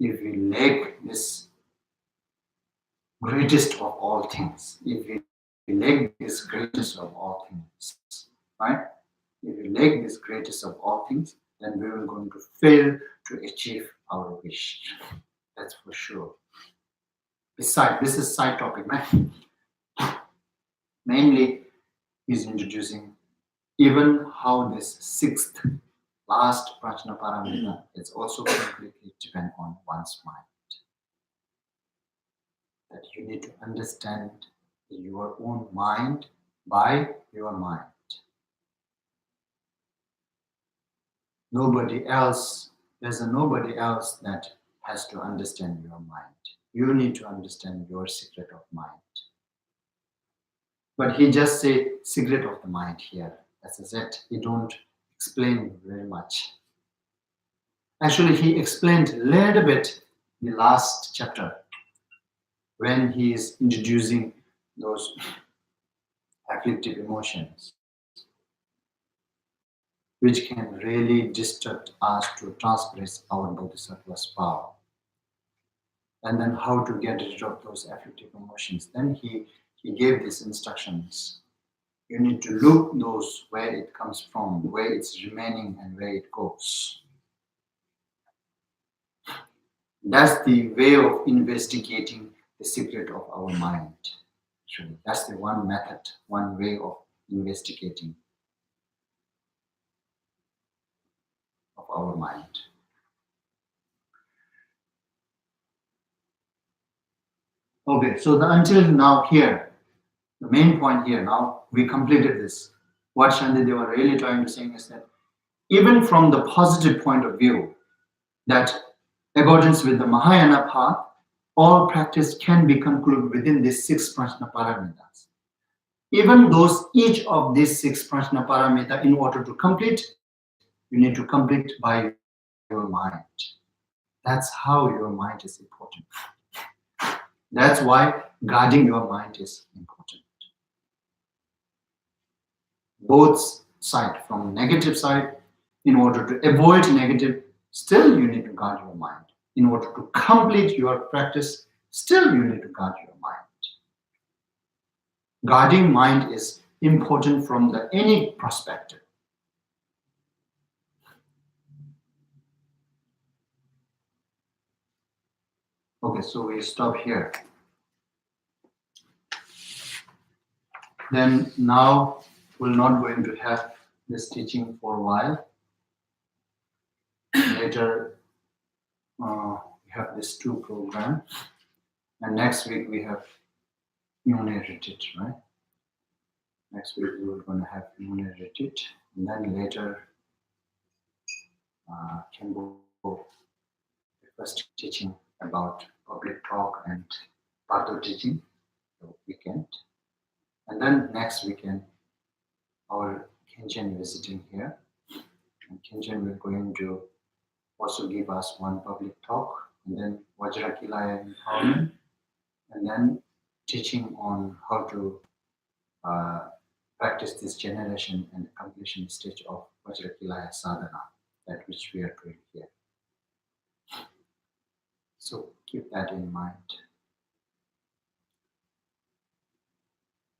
If we lack this greatest of all things, if we lack this greatest of all things, right? If we lack this greatest of all things, then we are going to fail to achieve our wish. That's for sure. Besides, this is side topic, right? Mainly, he's introducing even how this sixth, last prajna paramita is also completely depend on one's mind. That you need to understand your own mind by your mind. Nobody else, there's nobody else that has to understand your mind. You need to understand your secret of mind. But he just say secret of the mind here. That's it. He don't explain very much. Actually, he explained a little bit in the last chapter when he is introducing those afflictive emotions, which can really disturb us to transgress our bodhisattva's power. And then how to get rid of those afflictive emotions. Then he gave these instructions. You need to look those where it comes from, where it's remaining and where it goes. That's the way of investigating the secret of our mind. Actually, that's the one method, one way of investigating of our mind. Okay, so until now here, the main point here, now we completed this. What Shantideva are really trying to say is that even from the positive point of view, that accordance with the Mahayana path, all practice can be concluded within these six prajna paramitas. Even those, each of these six prajna paramita, in order to complete, you need to complete by your mind. That's how your mind is important. That's why guarding your mind is important. Both sides, from negative side, in order to avoid negative, still you need to guard your mind. In order to complete your practice, still you need to guard your mind. Guarding mind is important from any perspective. Okay, so we stop here. Then now we're not going to have this teaching for a while. Later we have this 2 program, and next week we have Yone retreat, right? Next week we are going to have Yone retreat, and then later can go the first teaching about public talk and part of teaching the weekend. And then next weekend, our Kenshin visiting here. And Kenshin will going to also give us one public talk, and then Vajrakilaya empowerment, and then teaching on how to practice this generation and completion stage of Vajrakilaya sadhana, that which we are doing here. So keep that in mind.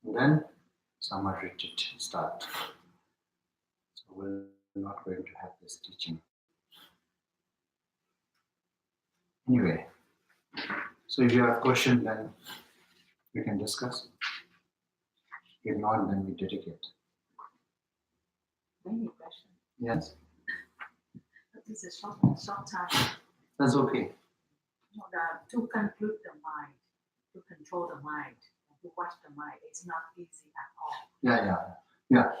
And then summer retreat start. So we're not going to have this teaching. Anyway, so if you have a question, then we can discuss. If not, then we dedicate. Many questions. Yes, But this is short time. that's okay. To conclude the mind, to control the mind, and to watch the mind, it's not easy at all. Yeah.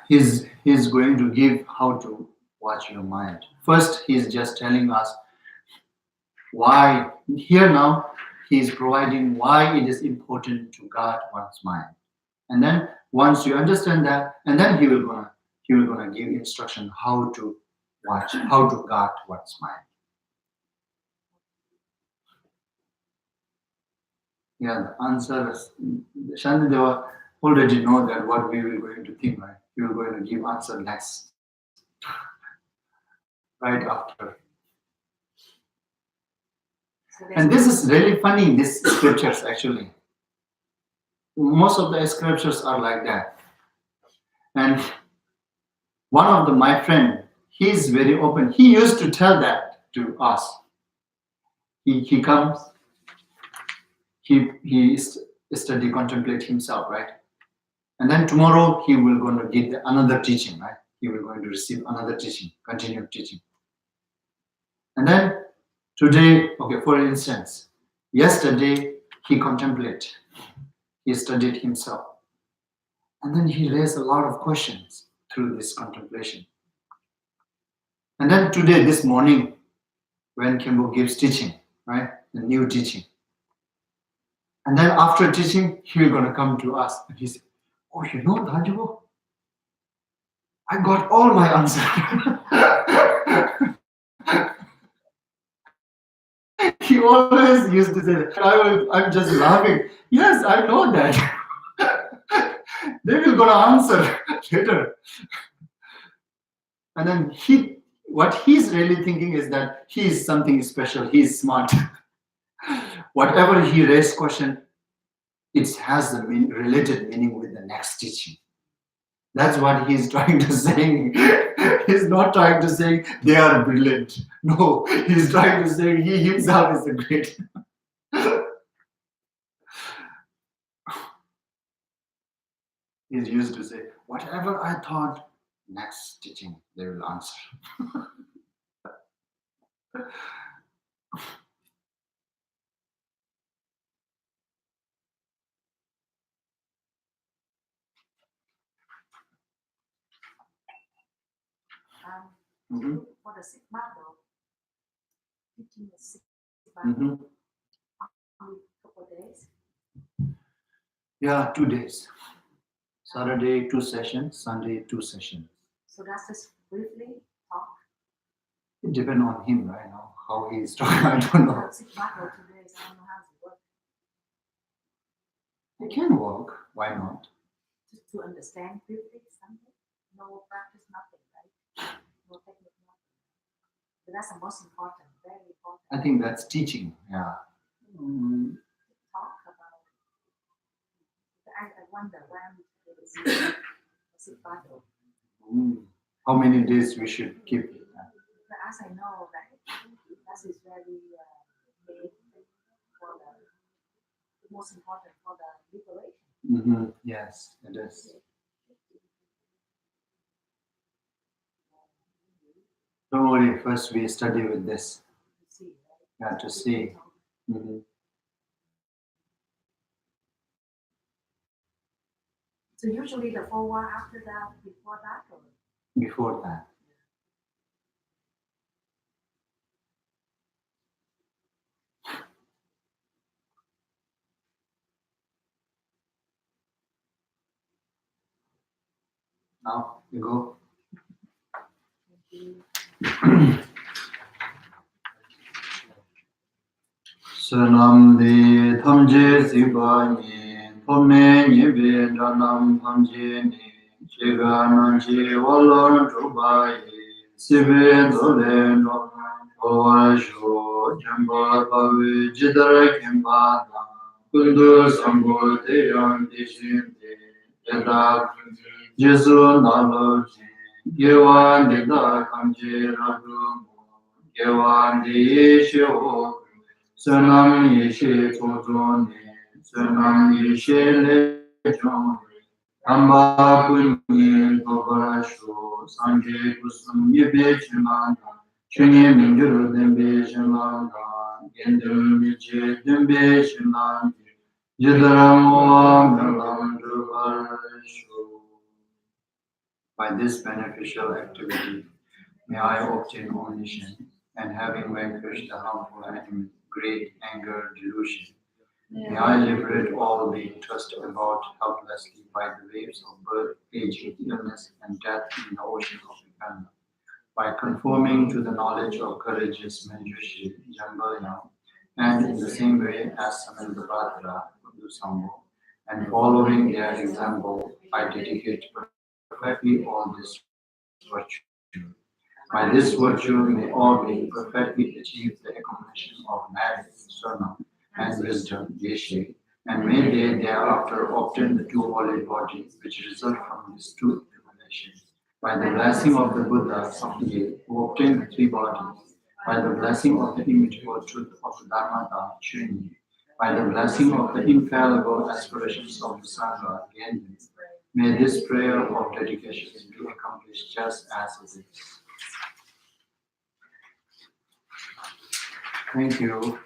He's going to give how to watch your mind. First, he's just telling us why. Here now, he's providing why it is important to guard one's mind. And then once you understand that, and then he will gonna give instruction how to watch, how to guard one's mind. Yeah, the answer is Shantideva already know that what we were going to think, right? We were going to give answer next, right after. So And this is really funny, these scriptures actually. Most of the scriptures are like that. And one of my friend, he's very open. He used to tell that to us. He comes, he study, contemplate himself, right? And then tomorrow he will going to give another teaching, right? He will going to receive another teaching, continued teaching. And then today, okay, for instance, yesterday he contemplated, he studied himself. And then he raised a lot of questions through this contemplation. And then today, this morning, when Kempo gives teaching, right, the new teaching. And then after teaching, he's going to come to us and he said, oh, you know, Dhajibo, I got all my answers. He always used to say that. I'm just laughing. Yes, I know that. They will gonna answer later. And then what he's really thinking is that he is something special. He is smart. Whatever he raised question, it has the related meaning with the next teaching. That's what he's trying to say. He's not trying to say they are brilliant. No, he's trying to say he himself is a great. He's used to say, whatever I thought, next teaching they will answer. For the sixth battle, teaching the sixth battle, only a couple of days. Yeah, 2 days. Saturday, 2 sessions, Sunday, 2 sessions. So that's just briefly talk. It depends on him right now, how he's talking. I don't know. Sixth battle, 2 days, I don't know how to work. It can work. Why not? Just to understand briefly something. No practice, nothing, right? No technique, nothing. But that's the most important, very important. I think that's teaching. Yeah. Talk about. I wonder when it is the sixth battle. How many days we should keep it? But as I know that is very main for the most important for the liberation. Yes, it is. Don't worry, first we study with this. To see, right? Yeah, to see. So usually the forward after that, before that, or Before that. Now you go. Sanam di thamje sibani thome nyebe danam thamje ni chega nanji walon trubai sibe dole no Bhavasho Jamba Bhavi Jidara Kimbana Kundu Sambo Deyam Dishinte Yada Jesu Naloji Yewan Dida Kamji Radhu Yewan Yeshe Sunam Yeshe Tozone Sunam Yeshe Lejone Amba Punyin Bhavasho Sanje Kusum Yebe Chimana Chunye Minjuru Dembe Chimana Gendum Viche Dembe Chimana Yidaram Melam Duvasho. By this beneficial activity, may I obtain omniscience, and having vanquished the harmful enemy, great anger, delusion, may I liberate all being tossed about helplessly by the waves of birth, aging, illness, and death in the ocean of Uganda. By conforming to the knowledge of courageous Manjushri, Jambayam, and in the same way as Samanthabhadra, Sambo, and following their example, I dedicate perfectly all this virtue. By this virtue, may all being perfectly achieve the accomplishment of merit, Swarnam, and wisdom, Yeshe, and may they thereafter obtain the two holy bodies which result from these two accumulations. By the blessing of the Buddhas of the day who obtained the three bodies, by the blessing of the immutable truth of the Dharmata, Chuni, by the blessing of the infallible aspirations of the Sangha, Genji, may this prayer of dedication be accomplished just as it is. Thank you.